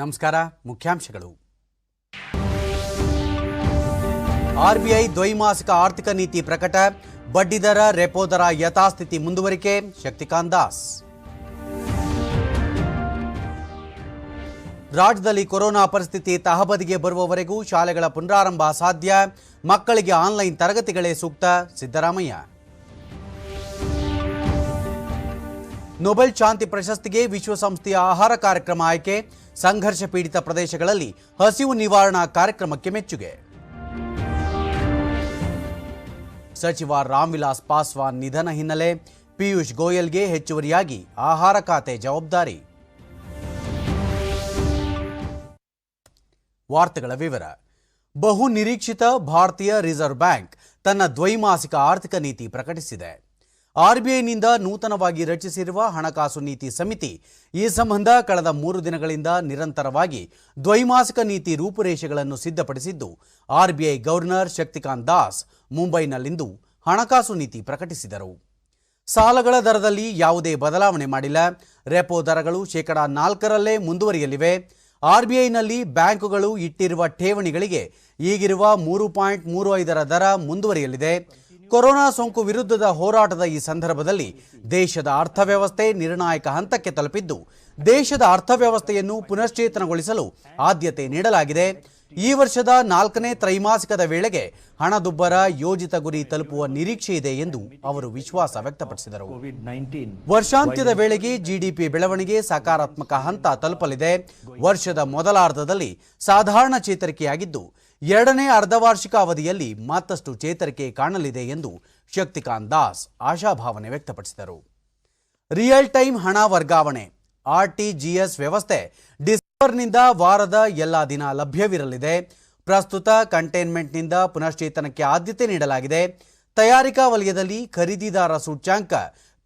ನಮಸ್ಕಾರ. ಮುಖ್ಯಾಂಶಗಳು. ಆರ್ಬಿಐ ದ್ವೈಮಾಸಿಕ ಆರ್ಥಿಕ ನೀತಿ ಪ್ರಕಟ. ಬಡ್ಡಿದರ ರೆಪೋ ದರ ಯಥಾಸ್ಥಿತಿ ಮುಂದುವರಿಕೆ. ಶಕ್ತಿಕಾಂತ್ ದಾಸ್. ರಾಜ್ಯದಲ್ಲಿ ಕೊರೋನಾ ಪರಿಸ್ಥಿತಿ ತಹಬದಿಗೆ ಬರುವವರೆಗೂ ಶಾಲೆಗಳ ಪುನರಾರಂಭ ಅಸಾಧ್ಯ. ಮಕ್ಕಳಿಗೆ ಆನ್ಲೈನ್ ತರಗತಿಗಳೇ ಸೂಕ್ತ. ಸಿದ್ದರಾಮಯ್ಯ. ನೊಬೆಲ್ ಶಾಂತಿ ಪ್ರಶಸ್ತಿಗೆ ವಿಶ್ವಸಂಸ್ಥೆಯ ಆಹಾರ ಕಾರ್ಯಕ್ರಮ ಆಯ್ಕೆ. ಸಂಘರ್ಷ ಪೀಡಿತ ಪ್ರದೇಶಗಳಲ್ಲಿ ಹಸಿವು ನಿವಾರಣಾ ಕಾರ್ಯಕ್ರಮಕ್ಕೆ ಮೆಚ್ಚುಗೆ. ಸಚಿವ ರಾಮ್ವಿಲಾಸ್ ಪಾಸ್ವಾನ್ ನಿಧನ ಹಿನ್ನೆಲೆ ಪಿಯೂಷ್ ಗೋಯಲ್ಗೆ ಹೆಚ್ಚುವರಿಯಾಗಿ ಆಹಾರ ಖಾತೆ ಜವಾಬ್ದಾರಿ. ವಾರ್ತೆಗಳ ವಿವರ. ಬಹು ನಿರೀಕ್ಷಿತ ಭಾರತೀಯ ರಿಸರ್ವ್ ಬ್ಯಾಂಕ್ ತನ್ನ ದ್ವೈಮಾಸಿಕ ಆರ್ಥಿಕ ನೀತಿ ಪ್ರಕಟಿಸಿದೆ. ಆರ್ಬಿಐನಿಂದ ನೂತನವಾಗಿ ರಚಿಸಿರುವ ಹಣಕಾಸು ನೀತಿ ಸಮಿತಿ ಈ ಸಂಬಂಧ ಕಳೆದ 3 ದಿನಗಳಿಂದ ನಿರಂತರವಾಗಿ ದ್ವೈಮಾಸಿಕ ನೀತಿ ರೂಪುರೇಷೆಗಳನ್ನು ಸಿದ್ಧಪಡಿಸಿದ್ದು, ಆರ್ಬಿಐ ಗವರ್ನರ್ ಶಕ್ತಿಕಾಂತ್ ದಾಸ್ ಮುಂಬೈನಲ್ಲಿಂದು ಹಣಕಾಸು ನೀತಿ ಪ್ರಕಟಿಸಿದರು. ಸಾಲಗಳ ದರದಲ್ಲಿ ಯಾವುದೇ ಬದಲಾವಣೆ ಮಾಡಿಲ್ಲ. ರೆಪೋ ದರಗಳು 4%ರಲ್ಲೇ ಮುಂದುವರಿಯಲಿವೆ. ಆರ್ಬಿಐನಲ್ಲಿ ಬ್ಯಾಂಕುಗಳು ಇಟ್ಟಿರುವ ಠೇವಣಿಗಳಿಗೆ ಈಗಿರುವ 3.35ರ ದರ ಮುಂದುವರಿಯಲಿದೆ. ಕೊರೋನಾ ಸೋಂಕು ವಿರುದ್ಧದ ಹೋರಾಟದ ಈ ಸಂದರ್ಭದಲ್ಲಿ ದೇಶದ ಅರ್ಥವ್ಯವಸ್ಥೆ ನಿರ್ಣಾಯಕ ಹಂತಕ್ಕೆ ತಲುಪಿದ್ದು, ದೇಶದ ಅರ್ಥವ್ಯವಸ್ಥೆಯನ್ನು ಪುನಶ್ಚೇತನಗೊಳಿಸಲು ಆದ್ಯತೆ ನೀಡಲಾಗಿದೆ. ಈ ವರ್ಷದ 4ನೇ ತ್ರೈಮಾಸಿಕದ ವೇಳೆಗೆ ಹಣದುಬ್ಬರ ಯೋಜಿತ ಗುರಿ ತಲುಪುವ ನಿರೀಕ್ಷೆ ಇದೆ ಎಂದು ಅವರು ವಿಶ್ವಾಸ ವ್ಯಕ್ತಪಡಿಸಿದರು. ವರ್ಷಾಂತ್ಯದ ವೇಳೆಗೆ ಜಿಡಿಪಿ ಬೆಳವಣಿಗೆ ಸಕಾರಾತ್ಮಕ ಹಂತ ತಲುಪಲಿದೆ. ವರ್ಷದ ಮೊದಲಾರ್ಧದಲ್ಲಿ ಸಾಧಾರಣ ಚೇತರಿಕೆಯಾಗಿದ್ದು, ಎರಡನೇ ಅರ್ಧವಾರ್ಷಿಕ ಅವಧಿಯಲ್ಲಿ ಮತ್ತಷ್ಟು ಚೇತರಿಕೆ ಕಾಣಲಿದೆ ಎಂದು ಶಕ್ತಿಕಾಂತ್ ದಾಸ್ ಆಶಾಭಾವನೆ ವ್ಯಕ್ತಪಡಿಸಿದರು. ರಿಯಲ್ ಟೈಮ್ ಹಣ ವರ್ಗಾವಣೆ ಆರ್ಟಿಜಿಎಸ್ ವ್ಯವಸ್ಥೆ ಡಿಸೆಂಬರ್ನಿಂದ ವಾರದ ಎಲ್ಲ ದಿನ ಲಭ್ಯವಿರಲಿದೆ. ಪ್ರಸ್ತುತ ಕಂಟೈನ್ಮೆಂಟ್ನಿಂದ ಪುನಶ್ಚೇತನಕ್ಕೆ ಆದ್ಯತೆ ನೀಡಲಾಗಿದೆ. ತಯಾರಿಕಾ ವಲಯದಲ್ಲಿ ಖರೀದಿದಾರ ಸೂಚ್ಯಾಂಕ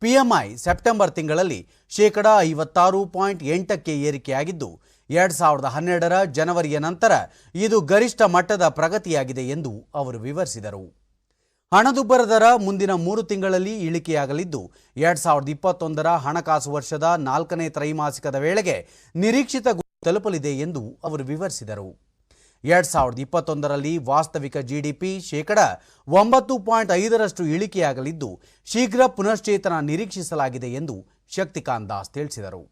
ಪಿಎಂಐ ಸೆಪ್ಟೆಂಬರ್ ತಿಂಗಳಲ್ಲಿ 56.8ಕ್ಕೆ ಏರಿಕೆಯಾಗಿದ್ದು, 2012ರ ಜನವರಿಯ ನಂತರ ಇದು ಗರಿಷ್ಠ ಮಟ್ಟದ ಪ್ರಗತಿಯಾಗಿದೆ ಎಂದು ಅವರು ವಿವರಿಸಿದರು. ಹಣದುಬ್ಬರ ದರ ಮುಂದಿನ 3 ತಿಂಗಳಲ್ಲಿ ಇಳಿಕೆಯಾಗಲಿದ್ದು, 2021ರ ಹಣಕಾಸು ವರ್ಷದ 4ನೇ ತ್ರೈಮಾಸಿಕದ ವೇಳೆಗೆ ನಿರೀಕ್ಷಿತ ಗುರಿ ತಲುಪಲಿದೆ ಎಂದು ಅವರು ವಿವರಿಸಿದರು. 2021ರಲ್ಲಿ ವಾಸ್ತವಿಕ ಜಿಡಿಪಿ 9.5ರಷ್ಟು ಇಳಿಕೆಯಾಗಲಿದ್ದು, ಶೀಘ್ರ ಪುನಶ್ಚೇತನ ನಿರೀಕ್ಷಿಸಲಾಗಿದೆ ಎಂದು ಶಕ್ತಿಕಾಂತ್ ದಾಸ್ ತಿಳಿಸಿದರು.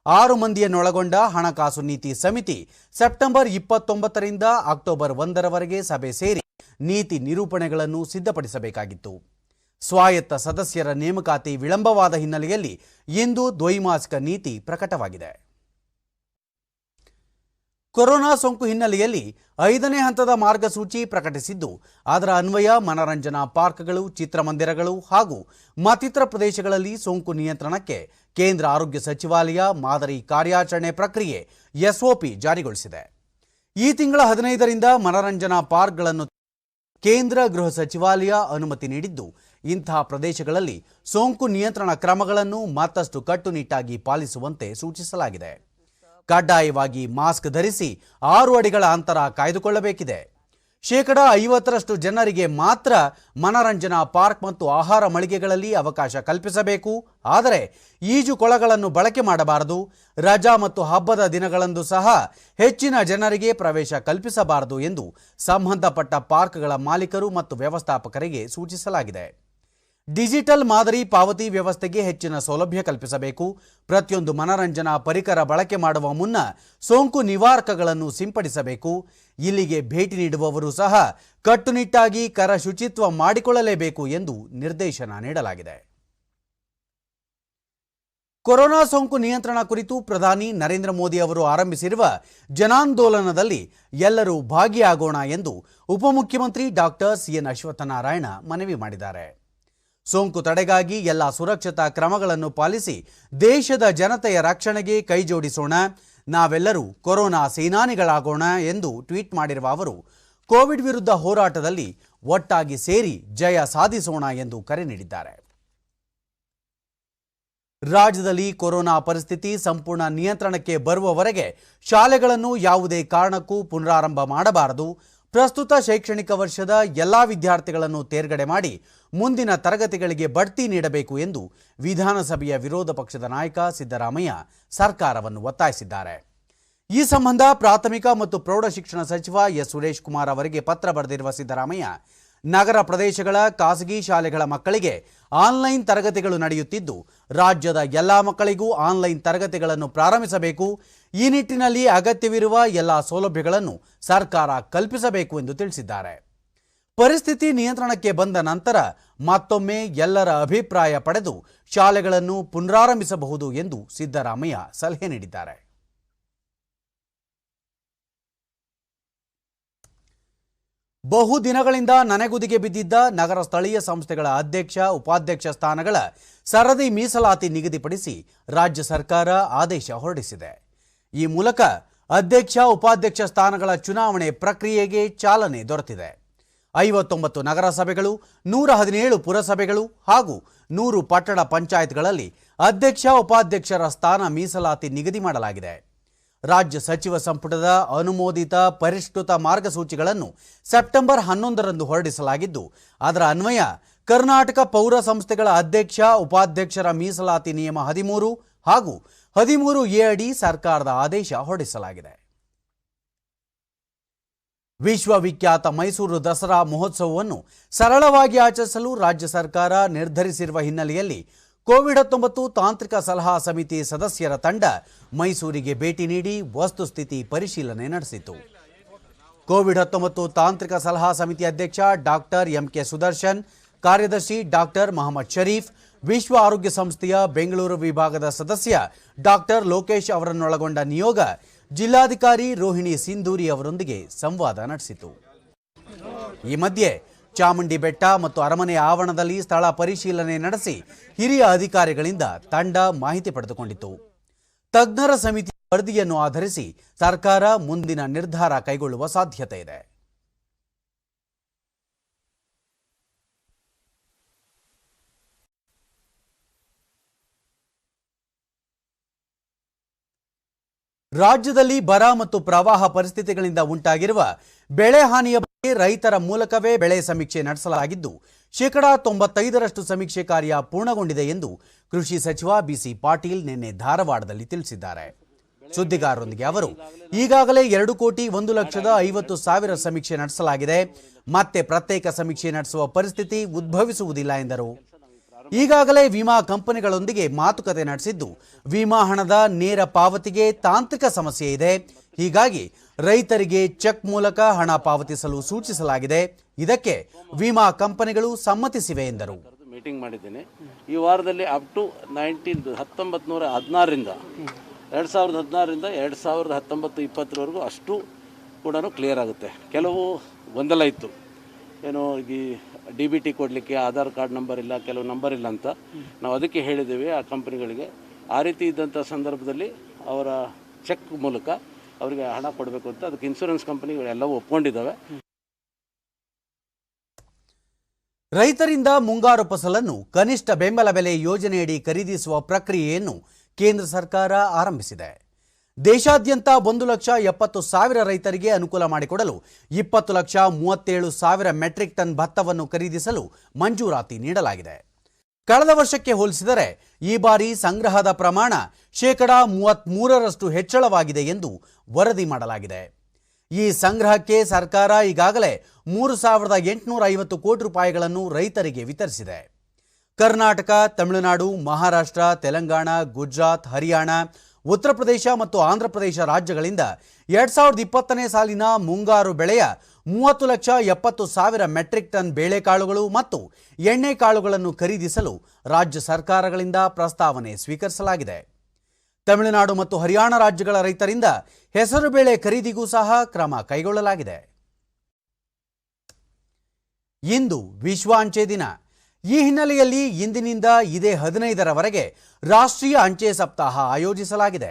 6 ಮಂದಿಯನ್ನೊಳಗೊಂಡ ಹಣಕಾಸು ನೀತಿ ಸಮಿತಿ ಸೆಪ್ಟೆಂಬರ್ 29ರಿಂದ ಅಕ್ಟೋಬರ್ 1ರವರೆಗೆ ಸಭೆ ಸೇರಿ ನೀತಿ ನಿರೂಪಣೆಗಳನ್ನು ಸಿದ್ಧಪಡಿಸಬೇಕಾಗಿತ್ತು. ಸ್ವಾಯತ್ತ ಸದಸ್ಯರ ನೇಮಕಾತಿ ವಿಳಂಬವಾದ ಹಿನ್ನೆಲೆಯಲ್ಲಿ ಇಂದು ದ್ವೈಮಾಸಿಕ ನೀತಿ ಪ್ರಕಟವಾಗಿದೆ. ಕೊರೋನಾ ಸೋಂಕು ಹಿನ್ನೆಲೆಯಲ್ಲಿ 5ನೇ ಹಂತದ ಮಾರ್ಗಸೂಚಿ ಪ್ರಕಟಿಸಿದ್ದು, ಅದರ ಅನ್ವಯ ಮನರಂಜನಾ ಪಾರ್ಕ್ಗಳು, ಚಿತ್ರಮಂದಿರಗಳು ಹಾಗೂ ಮತ್ತಿತರ ಪ್ರದೇಶಗಳಲ್ಲಿ ಸೋಂಕು ನಿಯಂತ್ರಣಕ್ಕೆ ಕೇಂದ್ರ ಆರೋಗ್ಯ ಸಚಿವಾಲಯ ಮಾದರಿ ಕಾರ್ಯಾಚರಣೆ ಪ್ರಕ್ರಿಯೆ ಎಸ್ಒಪಿ ಜಾರಿಗೊಳಿಸಿದೆ. ಈ ತಿಂಗಳ 15ರಿಂದ ಮನರಂಜನಾ ಪಾರ್ಕ್ಗಳನ್ನು ಕೇಂದ್ರ ಗೃಹ ಸಚಿವಾಲಯ ಅನುಮತಿ ನೀಡಿದ್ದು, ಇಂತಹ ಪ್ರದೇಶಗಳಲ್ಲಿ ಸೋಂಕು ನಿಯಂತ್ರಣ ಕ್ರಮಗಳನ್ನು ಮತ್ತಷ್ಟು ಕಟ್ಟುನಿಟ್ಟಾಗಿ ಪಾಲಿಸುವಂತೆ ಸೂಚಿಸಲಾಗಿದೆ. ಕಡ್ಡಾಯವಾಗಿ ಮಾಸ್ಕ್ ಧರಿಸಿ 6 ಅಡಿಗಳ ಅಂತರ ಕಾಯ್ದುಕೊಳ್ಳಬೇಕಿದೆ. 50% ಜನರಿಗೆ ಮಾತ್ರ ಮನರಂಜನಾ ಪಾರ್ಕ್ ಮತ್ತು ಆಹಾರ ಮಳಿಗೆಗಳಲ್ಲಿ ಅವಕಾಶ ಕಲ್ಪಿಸಬೇಕು. ಆದರೆ ಈಜು ಕೊಳಗಳನ್ನು ಬಳಕೆ ಮಾಡಬಾರದು. ರಜಾ ಮತ್ತು ಹಬ್ಬದ ದಿನಗಳಂದು ಸಹ ಹೆಚ್ಚಿನ ಜನರಿಗೆ ಪ್ರವೇಶ ಕಲ್ಪಿಸಬಾರದು ಎಂದು ಸಂಬಂಧಪಟ್ಟ ಪಾರ್ಕ್ಗಳ ಮಾಲೀಕರು ಮತ್ತು ವ್ಯವಸ್ಥಾಪಕರಿಗೆ ಸೂಚಿಸಲಾಗಿದೆ. ಡಿಜಿಟಲ್ ಮಾದರಿ ಪಾವತಿ ವ್ಯವಸ್ಥೆಗೆ ಹೆಚ್ಚಿನ ಸೌಲಭ್ಯ ಕಲ್ಪಿಸಬೇಕು. ಪ್ರತಿಯೊಂದು ಮನರಂಜನಾ ಪರಿಕರ ಬಳಕೆ ಮಾಡುವ ಮುನ್ನ ಸೋಂಕು ನಿವಾರಕಗಳನ್ನು ಸಿಂಪಡಿಸಬೇಕು. ಇಲ್ಲಿಗೆ ಭೇಟಿ ನೀಡುವವರು ಸಹ ಕಟ್ಟುನಿಟ್ಟಾಗಿ ಕರ ಶುಚಿತ್ವ ಮಾಡಿಕೊಳ್ಳಲೇಬೇಕು ಎಂದು ನಿರ್ದೇಶನ ನೀಡಲಾಗಿದೆ. ಕೊರೋನಾ ಸೋಂಕು ನಿಯಂತ್ರಣ ಕುರಿತು ಪ್ರಧಾನಿ ನರೇಂದ್ರ ಮೋದಿ ಅವರು ಆರಂಭಿಸಿರುವ ಜನಾಂದೋಲನದಲ್ಲಿ ಎಲ್ಲರೂ ಭಾಗಿಯಾಗೋಣ ಎಂದು ಉಪಮುಖ್ಯಮಂತ್ರಿ ಡಾಕ್ಟರ್ ಸಿಎನ್ ಅಶ್ವತ್ಥನಾರಾಯಣ ಮನವಿ ಮಾಡಿದ್ದಾರೆ. ಸೋಂಕು ತಡೆಗಾಗಿ ಎಲ್ಲ ಸುರಕ್ಷತಾ ಕ್ರಮಗಳನ್ನು ಪಾಲಿಸಿ ದೇಶದ ಜನತೆಯ ರಕ್ಷಣೆಗೆ ಕೈಜೋಡಿಸೋಣ. ನಾವೆಲ್ಲರೂ ಕೊರೋನಾ ಸೇನಾನಿಗಳಾಗೋಣ ಎಂದು ಟ್ವೀಟ್ ಮಾಡಿರುವ ಅವರು, ಕೋವಿಡ್ ವಿರುದ್ಧ ಹೋರಾಟದಲ್ಲಿ ಒಟ್ಟಾಗಿ ಸೇರಿ ಜಯ ಸಾಧಿಸೋಣ ಎಂದು ಕರೆ ನೀಡಿದ್ದಾರೆ. ರಾಜ್ಯದಲ್ಲಿ ಕೊರೋನಾ ಪರಿಸ್ಥಿತಿ ಸಂಪೂರ್ಣ ನಿಯಂತ್ರಣಕ್ಕೆ ಬರುವವರೆಗೆ ಶಾಲೆಗಳನ್ನು ಯಾವುದೇ ಕಾರಣಕ್ಕೂ ಪುನರಾರಂಭ ಮಾಡಬಾರದು. ಪ್ರಸ್ತುತ ಶೈಕ್ಷಣಿಕ ವರ್ಷದ ಎಲ್ಲಾ ವಿದ್ಯಾರ್ಥಿಗಳನ್ನು ತೇರ್ಗಡೆ ಮಾಡಿ ಮುಂದಿನ ತರಗತಿಗಳಿಗೆ ಬಡ್ತಿ ನೀಡಬೇಕು ಎಂದು ವಿಧಾನಸಭೆಯ ವಿರೋಧ ಪಕ್ಷದ ನಾಯಕ ಸಿದ್ದರಾಮಯ್ಯ ಸರ್ಕಾರವನ್ನು ಒತ್ತಾಯಿಸಿದ್ದಾರೆ. ಈ ಸಂಬಂಧ ಪ್ರಾಥಮಿಕ ಮತ್ತು ಪ್ರೌಢಶಿಕ್ಷಣ ಸಚಿವ ಎಸ್ ಸುರೇಶ್ ಕುಮಾರ್ ಅವರಿಗೆ ಪತ್ರ ಬರೆದಿರುವ ಸಿದ್ದರಾಮಯ್ಯ, ನಗರ ಪ್ರದೇಶಗಳ ಖಾಸಗಿ ಶಾಲೆಗಳ ಮಕ್ಕಳಿಗೆ ಆನ್ಲೈನ್ ತರಗತಿಗಳು ನಡೆಯುತ್ತಿದ್ದು, ರಾಜ್ಯದ ಎಲ್ಲಾ ಮಕ್ಕಳಿಗೂ ಆನ್ಲೈನ್ ತರಗತಿಗಳನ್ನು ಪ್ರಾರಂಭಿಸಬೇಕು. ಈ ನಿಟ್ಟಿನಲ್ಲಿ ಅಗತ್ಯವಿರುವ ಎಲ್ಲ ಸೌಲಭ್ಯಗಳನ್ನು ಸರ್ಕಾರ ಕಲ್ಪಿಸಬೇಕು ಎಂದು ತಿಳಿಸಿದ್ದಾರೆ. ಪರಿಸ್ಥಿತಿ ನಿಯಂತ್ರಣಕ್ಕೆ ಬಂದ ನಂತರ ಮತ್ತೊಮ್ಮೆ ಎಲ್ಲರ ಅಭಿಪ್ರಾಯ ಪಡೆದು ಶಾಲೆಗಳನ್ನು ಪುನರಾರಂಭಿಸಬಹುದು ಎಂದು ಸಿದ್ದರಾಮಯ್ಯ ಸಲಹೆ ನೀಡಿದ್ದಾರೆ. ಬಹುದಿನಗಳಿಂದ ನನೆಗುದಿಗೆ ಬಿದ್ದಿದ್ದ ನಗರ ಸ್ಥಳೀಯ ಸಂಸ್ಥೆಗಳ ಅಧ್ಯಕ್ಷ, ಉಪಾಧ್ಯಕ್ಷ ಸ್ಥಾನಗಳ ಸರದಿ ಮೀಸಲಾತಿ ನಿಗದಿಪಡಿಸಿ ರಾಜ್ಯ ಸರ್ಕಾರ ಆದೇಶ ಹೊರಡಿಸಿದೆ. ಈ ಮೂಲಕ ಅಧ್ಯಕ್ಷ, ಉಪಾಧ್ಯಕ್ಷ ಸ್ಥಾನಗಳ ಚುನಾವಣೆ ಪ್ರಕ್ರಿಯೆಗೆ ಚಾಲನೆ ದೊರೆತಿದೆ. 59 ನಗರಸಭೆಗಳು, 117 ಪುರಸಭೆಗಳು ಹಾಗೂ 100 ಪಟ್ಟಣ ಪಂಚಾಯತ್ಗಳಲ್ಲಿ ಅಧ್ಯಕ್ಷ, ಉಪಾಧ್ಯಕ್ಷರ ಸ್ಥಾನ ಮೀಸಲಾತಿ ನಿಗದಿ ಮಾಡಲಾಗಿದೆ. ರಾಜ್ಯ ಸಚಿವ ಸಂಪುಟದ ಅನುಮೋದಿತ ಪರಿಷ್ಕೃತ ಮಾರ್ಗಸೂಚಿಗಳನ್ನು ಸೆಪ್ಟೆಂಬರ್ 11ರಂದು ಹೊರಡಿಸಲಾಗಿದ್ದು, ಅದರ ಅನ್ವಯ ಕರ್ನಾಟಕ ಪೌರ ಸಂಸ್ಥೆಗಳ ಅಧ್ಯಕ್ಷ, ಉಪಾಧ್ಯಕ್ಷರ ಮೀಸಲಾತಿ ನಿಯಮ 13 ಹಾಗೂ 13A ಅಡಿ ಸರ್ಕಾರದ ಆದೇಶ ಹೊರಡಿಸಲಾಗಿದೆ. ವಿಶ್ವವಿಖ್ಯಾತ ಮೈಸೂರು ದಸರಾ ಮಹೋತ್ಸವವನ್ನು ಸರಳವಾಗಿ ಆಚರಿಸಲು ರಾಜ್ಯ ಸರ್ಕಾರ ನಿರ್ಧರಿಸಿರುವ ಹಿನ್ನೆಲೆಯಲ್ಲಿ ಕೋವಿಡ್-19 ತಾಂತ್ರಿಕ ಸಲಹಾ ಸಮಿತಿ ಸದಸ್ಯರ ತಂಡ ಮೈಸೂರಿಗೆ ಭೇಟಿ ನೀಡಿ ವಸ್ತುಸ್ಥಿತಿ ಪರಿಶೀಲನೆ ನಡೆಸಿತು. ಕೋವಿಡ್-19 ತಾಂತ್ರಿಕ ಸಲಹಾ ಸಮಿತಿ ಅಧ್ಯಕ್ಷ ಡಾಕ್ಟರ್ ಎಂಕೆ ಸುದರ್ಶನ್, ಕಾರ್ಯದರ್ಶಿ ಡಾಕ್ಟರ್ ಮೊಹಮ್ಮದ್ ಶರೀಫ್, ವಿಶ್ವ ಆರೋಗ್ಯ ಸಂಸ್ಥೆಯ ಬೆಂಗಳೂರು ವಿಭಾಗದ ಸದಸ್ಯ ಡಾಕ್ಟರ್ ಲೋಕೇಶ್ ಅವರನ್ನೊಳಗೊಂಡ ನಿಯೋಗ ಜಿಲ್ಲಾಧಿಕಾರಿ ರೋಹಿಣಿ ಸಿಂಧೂರಿ ಅವರೊಂದಿಗೆ ಸಂವಾದ ನಡೆಸಿತು. ಈ ಮಧ್ಯೆ ಚಾಮುಂಡಿ ಬೆಟ್ಟ ಮತ್ತು ಅರಮನೆ ಆವರಣದಲ್ಲಿ ಸ್ಥಳ ಪರಿಶೀಲನೆ ನಡೆಸಿ ಹಿರಿಯ ಅಧಿಕಾರಿಗಳಿಂದ ತಂಡ ಮಾಹಿತಿ ಪಡೆದುಕೊಂಡಿತು. ತಜ್ಞರ ಸಮಿತಿ ವರದಿಯನ್ನು ಆಧರಿಸಿ ಸರ್ಕಾರ ಮುಂದಿನ ನಿರ್ಧಾರ ಕೈಗೊಳ್ಳುವ ಸಾಧ್ಯತೆ ಇದೆ. ರಾಜ್ಯದಲ್ಲಿ ಬರ ಮತ್ತು ಪ್ರವಾಹ ಪರಿಸ್ಥಿತಿಗಳಿಂದ ಉಂಟಾಗಿರುವ ಬೆಳೆ ಹಾನಿಯ ಬಗ್ಗೆ ರೈತರ ಮೂಲಕವೇ ಬೆಳೆ ಸಮೀಕ್ಷೆ ನಡೆಸಲಾಗಿದ್ದು, 95% ಸಮೀಕ್ಷೆ ಕಾರ್ಯ ಪೂರ್ಣಗೊಂಡಿದೆ ಎಂದು ಕೃಷಿ ಸಚಿವ ಬಿಸಿ ಪಾಟೀಲ್ ನಿನ್ನೆ ಧಾರವಾಡದಲ್ಲಿ ತಿಳಿಸಿದ್ದಾರೆ. ಸುದ್ದಿಗಾರರೊಂದಿಗೆ ಅವರು, ಈಗಾಗಲೇ 2,01,50,000 ಸಮೀಕ್ಷೆ ನಡೆಸಲಾಗಿದೆ. ಮತ್ತೆ ಪ್ರತ್ಯೇಕ ಸಮೀಕ್ಷೆ ನಡೆಸುವ ಪರಿಸ್ಥಿತಿ ಉದ್ಭವಿಸುವುದಿಲ್ಲ ಎಂದರು. ಈಗಾಗಲೇ ವಿಮಾ ಕಂಪನಿಗಳೊಂದಿಗೆ ಮಾತುಕತೆ ನಡೆಸಿದ್ದು, ವಿಮಾ ಹಣದ ನೇರ ಪಾವತಿಗೆ ತಾಂತ್ರಿಕ ಸಮಸ್ಯೆ ಇದೆ. ಹೀಗಾಗಿ ರೈತರಿಗೆ ಚೆಕ್ ಮೂಲಕ ಹಣ ಪಾವತಿಸಲು ಸೂಚಿಸಲಾಗಿದೆ. ಇದಕ್ಕೆ ವಿಮಾ ಕಂಪನಿಗಳು ಸಮ್ಮತಿಸಿವೆ ಎಂದರು. ಮೀಟಿಂಗ್ ಮಾಡಿದ್ದೇನೆ. ಈ ವಾರದಲ್ಲಿ ಅಪ್ ಟು 1916ರಿಂದ 2016ರಿಂದ 2019-20 ಅಷ್ಟು ಕೂಡ ಕ್ಲಿಯರ್ ಆಗುತ್ತೆ. ಕೆಲವು ಗೊಂದಲ ಇತ್ತು, ಏನೋ ಈ DBT ಕೊಡಲಿಕ್ಕೆ ಆಧಾರ್ ಕಾರ್ಡ್ ನಂಬರ್ ಇಲ್ಲ, ಕೆಲವು ನಂಬರ್ ಇಲ್ಲ ಅಂತ ನಾವು ಅದಕ್ಕೆ ಹೇಳಿದ್ದೇವೆ ಆ ಕಂಪನಿಗಳಿಗೆ. ಆ ರೀತಿ ಇದ್ದಂಥ ಸಂದರ್ಭದಲ್ಲಿ ಅವರ ಚೆಕ್ ಮೂಲಕ ಅವರಿಗೆ ಹಣ ಕೊಡಬೇಕು ಅಂತ ಅದಕ್ಕೆ ಇನ್ಶೂರೆನ್ಸ್ ಕಂಪನಿಗಳೆಲ್ಲವೂ ಒಪ್ಕೊಂಡಿದ್ದಾವೆ. ರೈತರಿಂದ ಮುಂಗಾರು ಫಸಲನ್ನು ಕನಿಷ್ಠ ಬೆಂಬಲ ಬೆಲೆ ಯೋಜನೆಯಡಿ ಖರೀದಿಸುವ ಪ್ರಕ್ರಿಯೆಯನ್ನು ಕೇಂದ್ರ ಸರ್ಕಾರ ಆರಂಭಿಸಿದೆ. ದೇಶಾದ್ಯಂತ 1,70,000 ರೈತರಿಗೆ ಅನುಕೂಲ ಮಾಡಿಕೊಡಲು 20,37,000 ಮೆಟ್ರಿಕ್ ಟನ್ ಭತ್ತವನ್ನು ಖರೀದಿಸಲು ಮಂಜೂರಾತಿ ನೀಡಲಾಗಿದೆ. ಕಳೆದ ವರ್ಷಕ್ಕೆ ಹೋಲಿಸಿದರೆ ಈ ಬಾರಿ ಸಂಗ್ರಹದ ಪ್ರಮಾಣ 33% ಹೆಚ್ಚಳವಾಗಿದೆ ಎಂದು ವರದಿ ಮಾಡಲಾಗಿದೆ. ಈ ಸಂಗ್ರಹಕ್ಕೆ ಸರ್ಕಾರ ಈಗಾಗಲೇ 3,850 ಕೋಟಿ ರೂಪಾಯಿಗಳನ್ನು ರೈತರಿಗೆ ವಿತರಿಸಿದೆ. ಕರ್ನಾಟಕ, ತಮಿಳುನಾಡು, ಮಹಾರಾಷ್ಟ್ರ, ತೆಲಂಗಾಣ, ಗುಜರಾತ್, ಹರಿಯಾಣ, ಉತ್ತರ ಪ್ರದೇಶ ಮತ್ತು ಆಂಧ್ರ ಪ್ರದೇಶ ರಾಜ್ಯಗಳಿಂದ 2020ನೇ ಸಾಲಿನ ಮುಂಗಾರು ಬೆಳೆಯ 30,70,000 ಮೆಟ್ರಿಕ್ ಟನ್ ಬೇಳೆಕಾಳುಗಳು ಮತ್ತು ಎಣ್ಣೆಕಾಳುಗಳನ್ನು ಖರೀದಿಸಲು ರಾಜ್ಯ ಸರ್ಕಾರಗಳಿಂದ ಪ್ರಸ್ತಾವನೆ ಸ್ವೀಕರಿಸಲಾಗಿದೆ. ತಮಿಳುನಾಡು ಮತ್ತು ಹರಿಯಾಣ ರಾಜ್ಯಗಳ ರೈತರಿಂದ ಹೆಸರುಬೇಳೆ ಖರೀದಿಗೂ ಸಹ ಕ್ರಮ ಕೈಗೊಳ್ಳಲಾಗಿದೆ. ಇಂದು ವಿಶ್ವ ಅಂಚೆ ದಿನ. ಈ ಹಿನ್ನೆಲೆಯಲ್ಲಿ ಇಂದಿನಿಂದ ಇದೇ 15ರವರೆಗೆ ರಾಷ್ಟ್ರೀಯ ಅಂಚೆ ಸಪ್ತಾಹ ಆಯೋಜಿಸಲಾಗಿದೆ.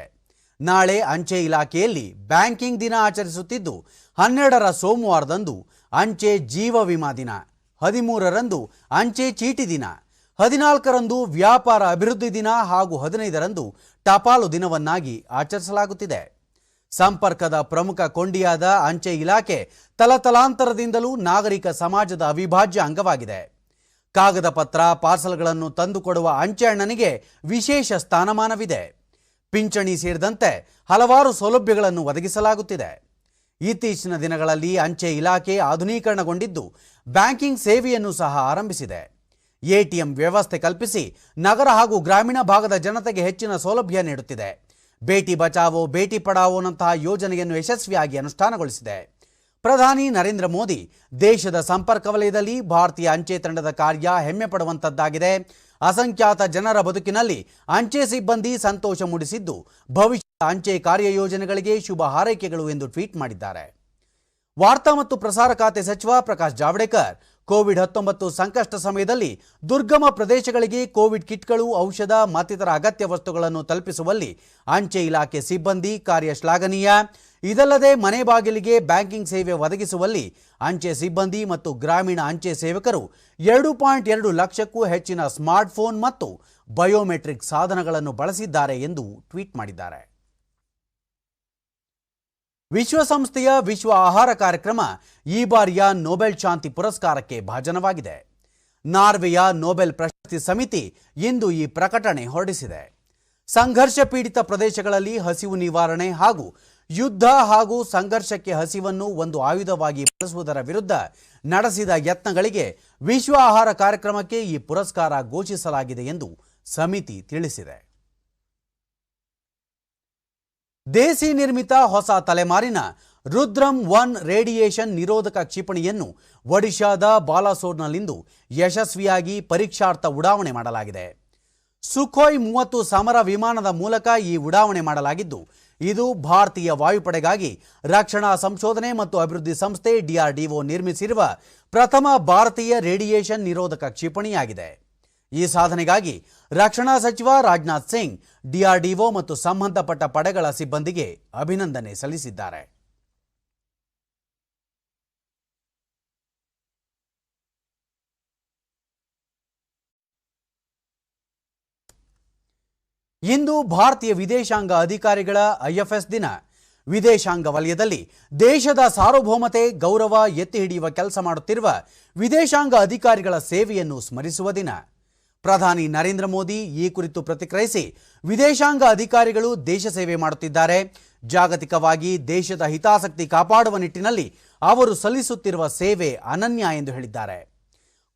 ನಾಳೆ ಅಂಚೆ ಇಲಾಖೆಯಲ್ಲಿ ಬ್ಯಾಂಕಿಂಗ್ ದಿನ ಆಚರಿಸುತ್ತಿದ್ದು, 12ರ ಸೋಮವಾರದಂದು ಅಂಚೆ ಜೀವ ವಿಮಾ ದಿನ, 13ರಂದು ಅಂಚೆ ಚೀಟಿ ದಿನ, 14ರಂದು ವ್ಯಾಪಾರ ಅಭಿವೃದ್ಧಿ ದಿನ ಹಾಗೂ 15ರಂದು ಟಪಾಲು ದಿನವನ್ನಾಗಿ ಆಚರಿಸಲಾಗುತ್ತಿದೆ. ಸಂಪರ್ಕದ ಪ್ರಮುಖ ಕೊಂಡಿಯಾದ ಅಂಚೆ ಇಲಾಖೆ ತಲತಲಾಂತರದಿಂದಲೂ ನಾಗರಿಕ ಸಮಾಜದ ಅವಿಭಾಜ್ಯ ಅಂಗವಾಗಿದೆ. ಕಾಗದ ಪತ್ರ, ಪಾರ್ಸಲ್ಗಳನ್ನು ತಂದುಕೊಡುವ ಅಂಚೆ ಅಣ್ಣನಿಗೆ ವಿಶೇಷ ಸ್ಥಾನಮಾನವಿದೆ. ಪಿಂಚಣಿ ಸೇರಿದಂತೆ ಹಲವಾರು ಸೌಲಭ್ಯಗಳನ್ನು ಒದಗಿಸಲಾಗುತ್ತಿದೆ. ಇತ್ತೀಚಿನ ದಿನಗಳಲ್ಲಿ ಅಂಚೆ ಇಲಾಖೆ ಆಧುನೀಕರಣಗೊಂಡಿದ್ದು ಬ್ಯಾಂಕಿಂಗ್ ಸೇವೆಯನ್ನು ಸಹ ಆರಂಭಿಸಿದೆ. ಎಟಿಎಂ ವ್ಯವಸ್ಥೆ ಕಲ್ಪಿಸಿ ನಗರ ಹಾಗೂ ಗ್ರಾಮೀಣ ಭಾಗದ ಜನತೆಗೆ ಹೆಚ್ಚಿನ ಸೌಲಭ್ಯ ನೀಡುತ್ತಿದೆ. ಬೇಟಿ ಬಚಾವೋ ಬೇಟಿ ಪಢಾವೋನಂತಹ ಯೋಜನೆಯನ್ನು ಯಶಸ್ವಿಯಾಗಿ ಅನುಷ್ಠಾನಗೊಳಿಸಿದೆ. ಪ್ರಧಾನಿ ನರೇಂದ್ರ ಮೋದಿ ದೇಶದ ಸಂಪರ್ಕ ವಲಯದಲ್ಲಿ ಭಾರತೀಯ ಅಂಚೆ ತಂಡದ ಕಾರ್ಯ ಹೆಮ್ಮೆ ಪಡುವಂತದ್ದಾಗಿದೆ. ಅಸಂಖ್ಯಾತ ಜನರ ಬದುಕಿನಲ್ಲಿ ಅಂಚೆ ಸಿಬ್ಬಂದಿ ಸಂತೋಷ ಮೂಡಿಸಿದ್ದು ಭವಿಷ್ಯದ ಅಂಚೆ ಕಾರ್ಯಯೋಜನೆಗಳಿಗೆ ಶುಭ ಹಾರೈಕೆಗಳು ಎಂದು ಟ್ವೀಟ್ ಮಾಡಿದ್ದಾರೆ. ವಾರ್ತಾ ಮತ್ತು ಪ್ರಸಾರ ಖಾತೆ ಸಚಿವ ಪ್ರಕಾಶ್ ಜಾವಡೇಕರ್ ಕೋವಿಡ್-19 ಸಂಕಷ್ಟ ಸಮಯದಲ್ಲಿ ದುರ್ಗಮ ಪ್ರದೇಶಗಳಿಗೆ ಕೋವಿಡ್ ಕಿಟ್ಗಳು, ಔಷಧ ಮತ್ತಿತರ ಅಗತ್ಯ ವಸ್ತುಗಳನ್ನು ತಲುಪಿಸುವಲ್ಲಿ ಅಂಚೆ ಇಲಾಖೆ ಸಿಬ್ಬಂದಿ ಕಾರ್ಯ ಶ್ಲಾಘನೀಯ. ಇದಲ್ಲದೆ ಮನೆ ಬಾಗಿಲಿಗೆ ಬ್ಯಾಂಕಿಂಗ್ ಸೇವೆ ಒದಗಿಸುವಲ್ಲಿ ಅಂಚೆ ಸಿಬ್ಬಂದಿ ಮತ್ತು ಗ್ರಾಮೀಣ ಅಂಚೆ ಸೇವಕರು 2.2 ಲಕ್ಷಕ್ಕೂ ಹೆಚ್ಚಿನ ಸ್ಮಾರ್ಟ್ಫೋನ್ ಮತ್ತು ಬಯೋಮೆಟ್ರಿಕ್ ಸಾಧನಗಳನ್ನು ಬಳಸಿದ್ದಾರೆ ಎಂದು ಟ್ವೀಟ್ ಮಾಡಿದ್ದಾರೆ. ವಿಶ್ವಸಂಸ್ಥೆಯ ವಿಶ್ವ ಆಹಾರ ಕಾರ್ಯಕ್ರಮ ಈ ಬಾರಿಯ ನೊಬೆಲ್ ಶಾಂತಿ ಪುರಸ್ಕಾರಕ್ಕೆ ಭಾಜನವಾಗಿದೆ. ನಾರ್ವೆಯ ನೊಬೆಲ್ ಪ್ರಶಸ್ತಿ ಸಮಿತಿ ಇಂದು ಈ ಪ್ರಕಟಣೆ ಹೊರಡಿಸಿದೆ. ಸಂಘರ್ಷ ಪೀಡಿತ ಪ್ರದೇಶಗಳಲ್ಲಿ ಹಸಿವು ನಿವಾರಣೆ ಹಾಗೂ ಯುದ್ಧ ಹಾಗೂ ಸಂಘರ್ಷಕ್ಕೆ ಹಸಿವನ್ನು ಒಂದು ಆಯುಧವಾಗಿ ಬಳಸುವುದರ ವಿರುದ್ಧ ನಡೆಸಿದ ಯತ್ನಗಳಿಗೆ ವಿಶ್ವ ಆಹಾರ ಕಾರ್ಯಕ್ರಮಕ್ಕೆ ಈ ಪುರಸ್ಕಾರ ಘೋಷಿಸಲಾಗಿದೆ ಎಂದು ಸಮಿತಿ ತಿಳಿಸಿದೆ. ದೇಸಿ ನಿರ್ಮಿತ ಹೊಸ ತಲೆಮಾರಿನ ರುದ್ರಂ-1 ರೇಡಿಯೇಷನ್ ನಿರೋಧಕ ಕ್ಷಿಪಣಿಯನ್ನು ಒಡಿಶಾದ ಬಾಲಾಸೋರ್ನಲ್ಲಿಂದು ಯಶಸ್ವಿಯಾಗಿ ಪರೀಕ್ಷಾರ್ಥ ಉಡಾವಣೆ ಮಾಡಲಾಗಿದೆ. ಸುಖೋಯ್ 30 ಸಮರ ವಿಮಾನದ ಮೂಲಕ ಈ ಉಡಾವಣೆ ಮಾಡಲಾಗಿದ್ದು, ಇದು ಭಾರತೀಯ ವಾಯುಪಡೆಗಾಗಿ ರಕ್ಷಣಾ ಸಂಶೋಧನೆ ಮತ್ತು ಅಭಿವೃದ್ಧಿ ಸಂಸ್ಥೆ DRDO ನಿರ್ಮಿಸಿರುವ ಪ್ರಥಮ ಭಾರತೀಯ ರೇಡಿಯೇಷನ್ ನಿರೋಧಕ ಕ್ಷಿಪಣಿಯಾಗಿದೆ. ಈ ಸಾಧನೆಗಾಗಿ ರಕ್ಷಣಾ ಸಚಿವ ರಾಜನಾಥ್ ಸಿಂಗ್ DRDO ಮತ್ತು ಸಂಬಂಧಪಟ್ಟ ಪಡೆಗಳ ಸಿಬ್ಬಂದಿಗೆ ಅಭಿನಂದನೆ ಸಲ್ಲಿಸಿದ್ದಾರೆ. ಇಂದು ಭಾರತೀಯ ವಿದೇಶಾಂಗ ಅಧಿಕಾರಿಗಳ IFS ದಿನ. ವಿದೇಶಾಂಗ ವಲಯದಲ್ಲಿ ದೇಶದ ಸಾರ್ವಭೌಮತೆ ಗೌರವ ಎತ್ತಿ ಹಿಡಿಯುವ ಕೆಲಸ ಮಾಡುತ್ತಿರುವ ವಿದೇಶಾಂಗ ಅಧಿಕಾರಿಗಳ ಸೇವೆಯನ್ನು ಸ್ಮರಿಸುವ ದಿನ. ಪ್ರಧಾನಿ ನರೇಂದ್ರ ಮೋದಿ ಈ ಕುರಿತು ಪ್ರತಿಕ್ರಿಯಿಸಿ, ವಿದೇಶಾಂಗ ಅಧಿಕಾರಿಗಳು ದೇಶ ಸೇವೆ ಮಾಡುತ್ತಿದ್ದಾರೆ. ಜಾಗತಿಕವಾಗಿ ದೇಶದ ಹಿತಾಸಕ್ತಿ ಕಾಪಾಡುವ ನಿಟ್ಟಿನಲ್ಲಿ ಅವರು ಸಲ್ಲಿಸುತ್ತಿರುವ ಸೇವೆ ಅನನ್ಯ ಎಂದು ಹೇಳಿದ್ದಾರೆ.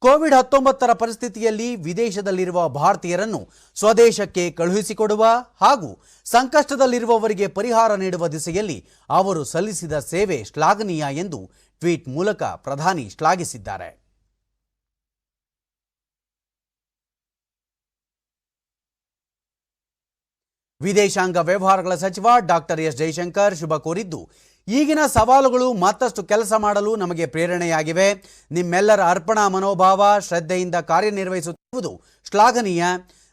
ಕೋವಿಡ್-19 ಪರಿಸ್ಥಿತಿಯಲ್ಲಿ ವಿದೇಶದಲ್ಲಿರುವ ಭಾರತೀಯರನ್ನು ಸ್ವದೇಶಕ್ಕೆ ಕಳುಹಿಸಿಕೊಡುವ ಹಾಗೂ ಸಂಕಷ್ಟದಲ್ಲಿರುವವರಿಗೆ ಪರಿಹಾರ ನೀಡುವ ದಿಸೆಯಲ್ಲಿ ಅವರು ಸಲ್ಲಿಸಿದ ಸೇವೆ ಶ್ಲಾಘನೀಯ ಎಂದು ಟ್ವೀಟ್ ಮೂಲಕ ಪ್ರಧಾನಿ ಶ್ಲಾಘಿಸಿದ್ದಾರೆ. ವಿದೇಶಾಂಗ ವ್ಯವಹಾರಗಳ ಸಚಿವ ಡಾಕ್ಟರ್ ಎಸ್ ಜೈಶಂಕರ್ ಶುಭ ಕೋರಿದ್ದು, ಈಗಿನ ಸವಾಲುಗಳು ಮತ್ತಷ್ಟು ಕೆಲಸ ಮಾಡಲು ನಮಗೆ ಪ್ರೇರಣೆಯಾಗಿವೆ. ನಿಮ್ಮೆಲ್ಲರ ಅರ್ಪಣಾ ಮನೋಭಾವ, ಶ್ರದ್ಧೆಯಿಂದ ಕಾರ್ಯನಿರ್ವಹಿಸುತ್ತಿರುವುದು ಶ್ಲಾಘನೀಯ.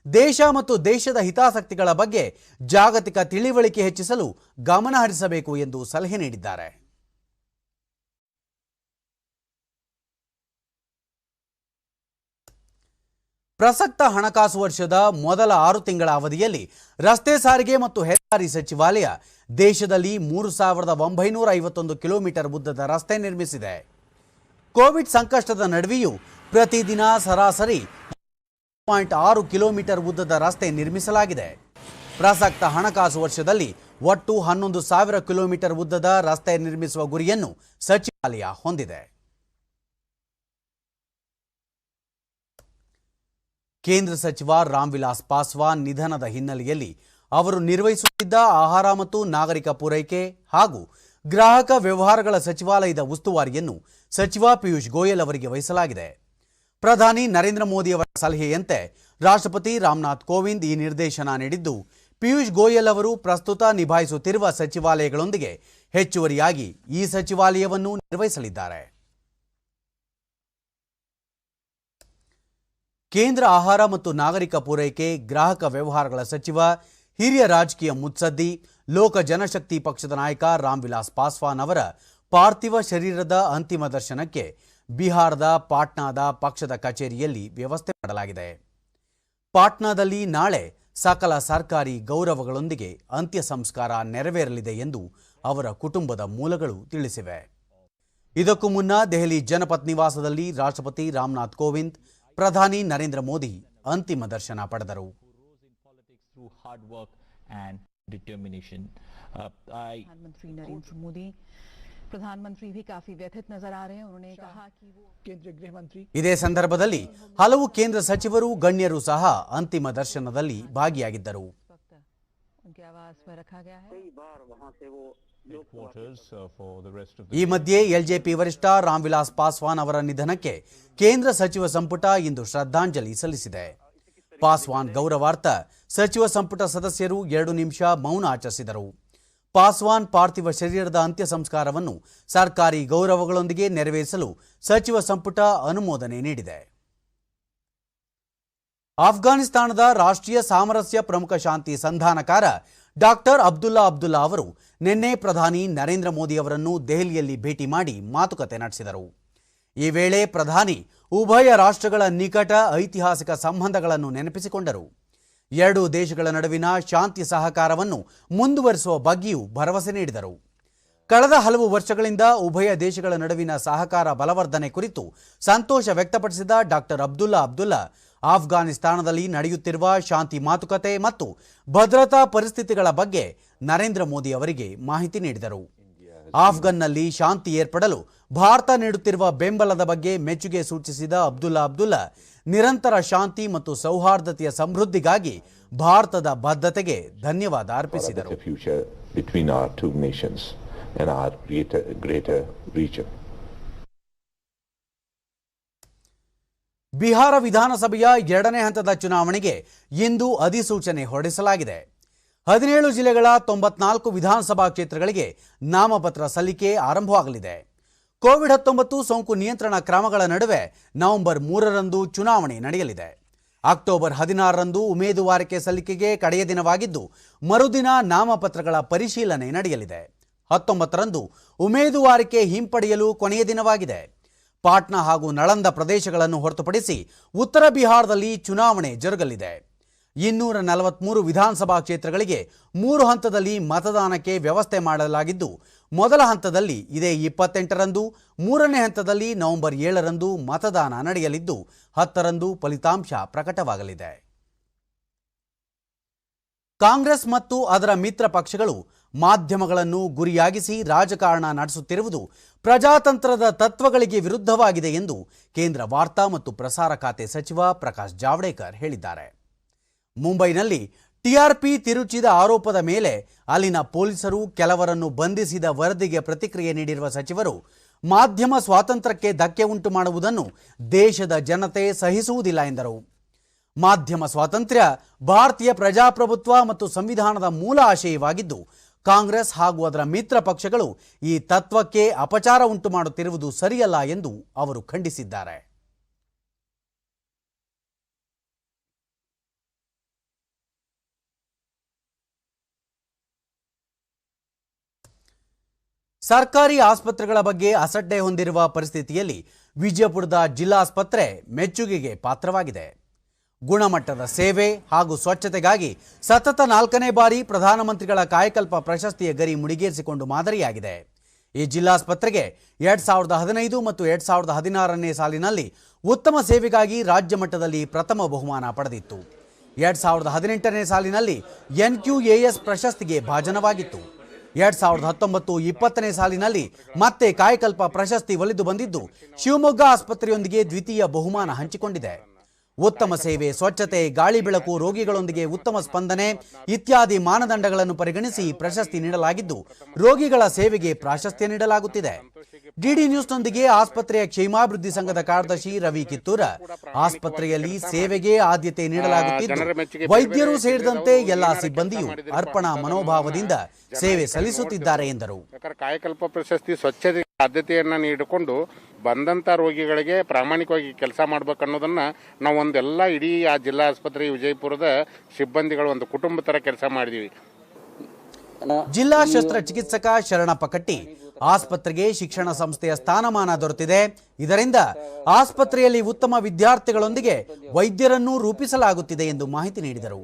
ದೇಶ ಮತ್ತು ದೇಶದ ಹಿತಾಸಕ್ತಿಗಳ ಬಗ್ಗೆ ಜಾಗತಿಕ ತಿಳಿವಳಿಕೆ ಹೆಚ್ಚಿಸಲು ಗಮನ ಹರಿಸಬೇಕು ಎಂದು ಸಲಹೆ ನೀಡಿದ್ದಾರೆ. ಪ್ರಸಕ್ತ ಹಣಕಾಸು ವರ್ಷದ ಮೊದಲ 6 ತಿಂಗಳ ಅವಧಿಯಲ್ಲಿ ರಸ್ತೆ ಸಾರಿಗೆ ಮತ್ತು ಹೆದ್ದಾರಿ ಸಚಿವಾಲಯ ದೇಶದಲ್ಲಿ 3951 ಕಿಲೋಮೀಟರ್ ಉದ್ದದ ರಸ್ತೆ ನಿರ್ಮಿಸಿದೆ. ಕೋವಿಡ್ ಸಂಕಷ್ಟದ ನಡುವೆಯೂ ಪ್ರತಿದಿನ ಸರಾಸರಿ 6 ಕಿಲೋಮೀಟರ್ ಉದ್ದದ ರಸ್ತೆ ನಿರ್ಮಿಸಲಾಗಿದೆ. ಪ್ರಸಕ್ತ ಹಣಕಾಸು ವರ್ಷದಲ್ಲಿ ಒಟ್ಟು 11,000 ಕಿಲೋಮೀಟರ್ ಉದ್ದದ ರಸ್ತೆ ನಿರ್ಮಿಸುವ ಗುರಿಯನ್ನು ಸಚಿವಾಲಯ ಹೊಂದಿದೆ. ಕೇಂದ್ರ ಸಚಿವ ರಾಮ್ ವಿಲಾಸ್ ಪಾಸ್ವಾನ್ ನಿಧನದ ಹಿನ್ನೆಲೆಯಲ್ಲಿ ಅವರು ನಿರ್ವಹಿಸುತ್ತಿದ್ದ ಆಹಾರ ಮತ್ತು ನಾಗರಿಕ ಪೂರೈಕೆ ಹಾಗೂ ಗ್ರಾಹಕ ವ್ಯವಹಾರಗಳ ಸಚಿವಾಲಯದ ಉಸ್ತುವಾರಿಯನ್ನು ಸಚಿವ ಪಿಯೂಷ್ ಗೋಯಲ್ ಅವರಿಗೆ ವಹಿಸಲಾಗಿದೆ. ಪ್ರಧಾನಿ ನರೇಂದ್ರ ಮೋದಿ ಅವರ ಸಲಹೆಯಂತೆ ರಾಷ್ಟ್ರಪತಿ ರಾಮನಾಥ್ ಕೋವಿಂದ್ ಈ ನಿರ್ದೇಶನ ನೀಡಿದ್ದು, ಪಿಯೂಷ್ ಗೋಯಲ್ ಅವರು ಪ್ರಸ್ತುತ ನಿಭಾಯಿಸುತ್ತಿರುವ ಸಚಿವಾಲಯಗಳೊಂದಿಗೆ ಹೆಚ್ಚುವರಿಯಾಗಿ ಈ ಸಚಿವಾಲಯವನ್ನು ನಿರ್ವಹಿಸಲಿದ್ದಾರೆ. ಕೇಂದ್ರ ಆಹಾರ ಮತ್ತು ನಾಗರಿಕ ಪೂರೈಕೆ ಗ್ರಾಹಕ ವ್ಯವಹಾರಗಳ ಸಚಿವ, ಹಿರಿಯ ರಾಜಕೀಯ ಮುತ್ಸದ್ದಿ, ಲೋಕ ಜನಶಕ್ತಿ ಪಕ್ಷದ ನಾಯಕ ರಾಮ್ ವಿಲಾಸ್ ಪಾಸ್ವಾನ್ ಅವರ ಪಾರ್ಥಿವ ಶರೀರದ ಅಂತಿಮ ದರ್ಶನಕ್ಕೆ ಬಿಹಾರದ ಪಾಟ್ನಾದ ಪಕ್ಷದ ಕಚೇರಿಯಲ್ಲಿ ವ್ಯವಸ್ಥೆ ಮಾಡಲಾಗಿದೆ. ಪಾಟ್ನಾದಲ್ಲಿ ನಾಳೆ ಸಕಲ ಸರ್ಕಾರಿ ಗೌರವಗಳೊಂದಿಗೆ ಅಂತ್ಯ ಸಂಸ್ಕಾರ ನೆರವೇರಲಿದೆ ಎಂದು ಅವರ ಕುಟುಂಬದ ಮೂಲಗಳು ತಿಳಿಸಿವೆ. ಇದಕ್ಕೂ ಮುನ್ನ ದೆಹಲಿ ಜನಪತ್ ನಿವಾಸದಲ್ಲಿ ರಾಷ್ಟ್ರಪತಿ ರಾಮನಾಥ್ ಕೋವಿಂದ್, ಪ್ರಧಾನಿ ನರೇಂದ್ರ ಮೋದಿ ಅಂತಿಮ ದರ್ಶನ ಪಡೆದರು. determination. प्रधानमंत्री नरेंद्र मोदी प्रधानमंत्री भी काफी व्यथित नजर आ रहे हैं। उन्होंने कहा कि वो केंद्रीय गृह मंत्री ಇದೇ ಸಂದರ್ಭದಲ್ಲಿ ಹಲವು ಕೇಂದ್ರ ಸಚಿವರು ಗಣ್ಯರು ಸಹ ಅಂತಿಮ ದರ್ಶನದಲ್ಲಿ ಭಾಗಿಯಾಗಿದ್ದರು. वक्त उनके आवास में रखा गया है। headquarters for the rest of ಈ ಮಧ್ಯೆ ಎಲ್ಜೆಪಿ ವರಿಷ್ಠ ರಾಮ್ವಿಲಾಸ್ ಪಾಸ್ವಾನ್ ಅವರ ನಿಧನಕ್ಕೆ ಕೇಂದ್ರ ಸಚಿವ ಸಂಪುಟ ಇಂದು ಶ್ರದ್ಧಾಂಜಲಿ ಸಲ್ಲಿಸಿದೆ. ಪಾಸ್ವಾನ್ ಗೌರವಾರ್ಥ ಸಚಿವ ಸಂಪುಟ ಸದಸ್ಯರು 2 ನಿಮಿಷ ಮೌನ ಆಚರಿಸಿದರು. ಪಾಸ್ವಾನ್ ಪಾರ್ಥಿವ ಶರೀರದ ಅಂತ್ಯ ಸಂಸ್ಕಾರವನ್ನು ಸರ್ಕಾರಿ ಗೌರವಗಳೊಂದಿಗೆ ನೆರವೇರಿಸಲು ಸಚಿವ ಸಂಪುಟ ಅನುಮೋದನೆ ನೀಡಿದೆ. ಆಫ್ಘಾನಿಸ್ತಾನದ ರಾಷ್ಟ್ರೀಯ ಸಾಮರಸ್ಯ ಪ್ರಮುಖ ಶಾಂತಿ ಸಂಧಾನಕಾರ ಡಾಕ್ಟರ್ ಅಬ್ದುಲ್ಲಾ ಅವರು ನಿನ್ನೆ ಪ್ರಧಾನಿ ನರೇಂದ್ರ ಮೋದಿ ಅವರನ್ನು ದೆಹಲಿಯಲ್ಲಿ ಭೇಟಿ ಮಾಡಿ ಮಾತುಕತೆ ನಡೆಸಿದರು. ಈ ವೇಳೆ ಪ್ರಧಾನಿ ಉಭಯ ರಾಷ್ಟ್ರಗಳ ನಿಕಟ ಐತಿಹಾಸಿಕ ಸಂಬಂಧಗಳನ್ನು ನೆನಪಿಸಿಕೊಂಡರು. ಎರಡೂ ದೇಶಗಳ ನಡುವಿನ ಶಾಂತಿ ಸಹಕಾರವನ್ನು ಮುಂದುವರಿಸುವ ಬಗ್ಗೆಯೂ ಭರವಸೆ ನೀಡಿದರು. ಕಳೆದ ಹಲವು ವರ್ಷಗಳಿಂದ ಉಭಯ ದೇಶಗಳ ನಡುವಿನ ಸಹಕಾರ ಬಲವರ್ಧನೆ ಕುರಿತು ಸಂತೋಷ ವ್ಯಕ್ತಪಡಿಸಿದ ಡಾಕ್ಟರ್ ಅಬ್ದುಲ್ಲಾ ಆಫ್ಘಾನಿಸ್ತಾನದಲ್ಲಿ ನಡೆಯುತ್ತಿರುವ ಶಾಂತಿ ಮಾತುಕತೆ ಮತ್ತು ಭದ್ರತಾ ಪರಿಸ್ಥಿತಿಗಳ ಬಗ್ಗೆ ನರೇಂದ್ರ ಮೋದಿ ಅವರಿಗೆ ಮಾಹಿತಿ ನೀಡಿದರು. ಆಫ್ಘನ್ನಲ್ಲಿ ಶಾಂತಿ ಏರ್ಪಡಲು ಭಾರತ ನೀಡುತ್ತಿರುವ ಬೆಂಬಲದ ಬಗ್ಗೆ ಮೆಚ್ಚುಗೆ ಸೂಚಿಸಿದ ಅಬ್ದುಲ್ಲಾ ನಿರಂತರ ಶಾಂತಿ ಮತ್ತು ಸೌಹಾರ್ದತೆಯ ಸಮೃದ್ಧಿಗಾಗಿ ಭಾರತದ ಬದ್ಧತೆಗೆ ಧನ್ಯವಾದ ಅರ್ಪಿಸಿದರು. ಬಿಹಾರ ವಿಧಾನಸಭೆಯ 2ನೇ ಹಂತದ ಚುನಾವಣೆಗೆ ಇಂದು ಅಧಿಸೂಚನೆ ಹೊರಡಿಸಲಾಗಿದೆ. 17 ಜಿಲ್ಲೆಗಳ 94 ವಿಧಾನಸಭಾ ಕ್ಷೇತ್ರಗಳಿಗೆ ನಾಮಪತ್ರ ಸಲ್ಲಿಕೆ ಆರಂಭವಾಗಲಿದೆ. ಕೋವಿಡ್-19 ಸೋಂಕು ನಿಯಂತ್ರಣ ಕ್ರಮಗಳ ನಡುವೆ ನವೆಂಬರ್ 3ರಂದು ಚುನಾವಣೆ ನಡೆಯಲಿದೆ. ಅಕ್ಟೋಬರ್ 16ರಂದು ಉಮೇದುವಾರಿಕೆ ಸಲ್ಲಿಕೆಗೆ ಕಡೆಯ ದಿನವಾಗಿದ್ದು ಮರುದಿನ ನಾಮಪತ್ರಗಳ ಪರಿಶೀಲನೆ ನಡೆಯಲಿದೆ. 19ರಂದು ಉಮೇದುವಾರಿಕೆ ಹಿಂಪಡೆಯಲು ಕೊನೆಯ ದಿನವಾಗಿದೆ. ಪಾಟ್ನಾ ಹಾಗೂ ನಳಂದ ಪ್ರದೇಶಗಳನ್ನು ಹೊರತುಪಡಿಸಿ ಉತ್ತರ ಬಿಹಾರದಲ್ಲಿ ಚುನಾವಣೆ ಜರುಗಲಿದೆ. 243 ವಿಧಾನಸಭಾ ಕ್ಷೇತ್ರಗಳಿಗೆ 3 ಹಂತದಲ್ಲಿ ಮತದಾನಕ್ಕೆ ವ್ಯವಸ್ಥೆ ಮಾಡಲಾಗಿದ್ದು ಮೊದಲ ಹಂತದಲ್ಲಿ ಇದೇ 28ರಂದು, 3ನೇ ಹಂತದಲ್ಲಿ ನವೆಂಬರ್ 7ರಂದು ಮತದಾನ ನಡೆಯಲಿದ್ದು 10ರಂದು ಫಲಿತಾಂಶ ಪ್ರಕಟವಾಗಲಿದೆ. ಕಾಂಗ್ರೆಸ್ ಮತ್ತು ಅದರ ಮಿತ್ರ ಪಕ್ಷಗಳು ಮಾಧ್ಯಮಗಳನ್ನು ಗುರಿಯಾಗಿಸಿ ರಾಜಕಾರಣ ನಡೆಸುತ್ತಿರುವುದು ಪ್ರಜಾತಂತ್ರದ ತತ್ವಗಳಿಗೆ ವಿರುದ್ಧವಾಗಿದೆ ಎಂದು ಕೇಂದ್ರ ವಾರ್ತಾ ಮತ್ತು ಪ್ರಸಾರ ಖಾತೆ ಸಚಿವ ಪ್ರಕಾಶ್ ಜಾವಡೇಕರ್ ಹೇಳಿದ್ದಾರೆ. ಮುಂಬೈನಲ್ಲಿ ಟಿಆರ್ಪಿ ತಿರುಚಿದ ಆರೋಪದ ಮೇಲೆ ಅಲ್ಲಿನ ಪೊಲೀಸರು ಕೆಲವರನ್ನು ಬಂಧಿಸಿದ ವರದಿಗೆ ಪ್ರತಿಕ್ರಿಯೆ ನೀಡಿರುವ ಸಚಿವರು ಮಾಧ್ಯಮ ಸ್ವಾತಂತ್ರ್ಯಕ್ಕೆ ಧಕ್ಕೆ ಉಂಟು ಮಾಡುವುದನ್ನು ದೇಶದ ಜನತೆ ಸಹಿಸುವುದಿಲ್ಲ ಎಂದರು. ಮಾಧ್ಯಮ ಸ್ವಾತಂತ್ರ್ಯ ಭಾರತೀಯ ಪ್ರಜಾಪ್ರಭುತ್ವ ಮತ್ತು ಸಂವಿಧಾನದ ಮೂಲ ಆಶಯವಾಗಿದ್ದು ಕಾಂಗ್ರೆಸ್ ಹಾಗೂ ಅದರ ಮಿತ್ರ ಪಕ್ಷಗಳು ಈ ತತ್ವಕ್ಕೆ ಅಪಚಾರ ಉಂಟು ಮಾಡುತ್ತಿರುವುದು ಸರಿಯಲ್ಲ ಎಂದು ಅವರು ಖಂಡಿಸಿದ್ದಾರೆ. ಸರ್ಕಾರಿ ಆಸ್ಪತ್ರೆಗಳ ಬಗ್ಗೆ ಅಸಡ್ಡೆ ಹೊಂದಿರುವ ಪರಿಸ್ಥಿತಿಯಲ್ಲಿ ವಿಜಯಪುರದ ಜಿಲ್ಲಾಸ್ಪತ್ರೆ ಮೆಚ್ಚುಗೆಗೆ ಪಾತ್ರವಾಗಿದೆ. ಗುಣಮಟ್ಟದ ಸೇವೆ ಹಾಗೂ ಸ್ವಚ್ಛತೆಗಾಗಿ ಸತತ 4ನೇ ಬಾರಿ ಪ್ರಧಾನಮಂತ್ರಿಗಳ ಕಾಯಕಲ್ಪ ಪ್ರಶಸ್ತಿಯ ಗರಿ ಮುಡಿಗೇರಿಸಿಕೊಂಡು ಮಾದರಿಯಾಗಿದೆ. ಈ ಜಿಲ್ಲಾಸ್ಪತ್ರೆಗೆ 2015 ಮತ್ತು 2016ನೇ ಸಾಲಿನಲ್ಲಿ ಉತ್ತಮ ಸೇವೆಗಾಗಿ ರಾಜ್ಯ ಮಟ್ಟದಲ್ಲಿ ಪ್ರಥಮ ಬಹುಮಾನ ಪಡೆದಿತ್ತು. 2018ನೇ ಸಾಲಿನಲ್ಲಿ NQAS ಪ್ರಶಸ್ತಿಗೆ ಭಾಜನವಾಗಿತ್ತು. 2019-20ನೇ ಸಾಲಿನಲ್ಲಿ ಮತ್ತೆ ಕಾಯಕಲ್ಪ ಪ್ರಶಸ್ತಿ ಒಲಿದು ಬಂದಿದ್ದು ಶಿವಮೊಗ್ಗ ಆಸ್ಪತ್ರೆಯೊಂದಿಗೆ ದ್ವಿತೀಯ ಬಹುಮಾನ ಹಂಚಿಕೊಂಡಿದೆ. ಉತ್ತಮ ಸೇವೆ, ಸ್ವಚ್ಛತೆ, ಗಾಳಿ ಬೆಳಕು, ರೋಗಿಗಳೊಂದಿಗೆ ಉತ್ತಮ ಸ್ಪಂದನೆ ಇತ್ಯಾದಿ ಮಾನದಂಡಗಳನ್ನು ಪರಿಗಣಿಸಿ ಪ್ರಶಸ್ತಿ ನೀಡಲಾಗಿದ್ದು ರೋಗಿಗಳ ಸೇವೆಗೆ ಪ್ರಾಶಸ್ತ್ಯ ನೀಡಲಾಗುತ್ತಿದೆ. ಡಿಡಿ ನ್ಯೂಸ್ನೊಂದಿಗೆ ಆಸ್ಪತ್ರೆಯ ಕ್ಷೇಮಾಭಿವೃದ್ಧಿ ಸಂಘದ ಕಾರ್ಯದರ್ಶಿ ರವಿ ಕಿತ್ತೂರ ಆಸ್ಪತ್ರೆಯಲ್ಲಿ ಸೇವೆಗೆ ಆದ್ಯತೆ ನೀಡಲಾಗುತ್ತಿದ್ದು ವೈದ್ಯರು ಸೇರಿದಂತೆ ಎಲ್ಲಾ ಸಿಬ್ಬಂದಿಯು ಅರ್ಪಣಾ ಮನೋಭಾವದಿಂದ ಸೇವೆ ಸಲ್ಲಿಸುತ್ತಿದ್ದಾರೆ ಎಂದರು. ಕಾಯಕಲ್ಪ ಪ್ರಶಸ್ತಿ ಸ್ವಚ್ಛತೆಗೆ ಆದ್ಯತೆಯನ್ನ ನೀಡಿಕೊಂಡು ಬಂದಂತ ರೋಗಿಗಳಿಗೆ ಪ್ರಾಮಾಣಿಕವಾಗಿ ಕೆಲಸ ಮಾಡ್ಬೇಕನ್ನೋದನ್ನ ನಾವು ಒಂದೆಲ್ಲ ಇಡೀ ಆ ಜಿಲ್ಲಾ ಆಸ್ಪತ್ರೆ ವಿಜಯಪುರದ ಸಿಬ್ಬಂದಿಗಳು ಒಂದು ಕುಟುಂಬ ತರ ಕೆಲಸ ಮಾಡಿದೀವಿ. ಜಿಲ್ಲಾ ಶಸ್ತ್ರಚಿಕಿತ್ಸಕ ಶರಣಪ್ಪ ಕಟ್ಟಿ ಆಸ್ಪತ್ರೆಗೆ ಶಿಕ್ಷಣ ಸಂಸ್ಥೆಯ ಸ್ಥಾನಮಾನ ದೊರೆತಿದೆ. ಇದರಿಂದ ಆಸ್ಪತ್ರೆಯಲ್ಲಿ ಉತ್ತಮ ವಿದ್ಯಾರ್ಥಿಗಳೊಂದಿಗೆ ವೈದ್ಯರನ್ನು ರೂಪಿಸಲಾಗುತ್ತಿದೆ ಎಂದು ಮಾಹಿತಿ ನೀಡಿದರು.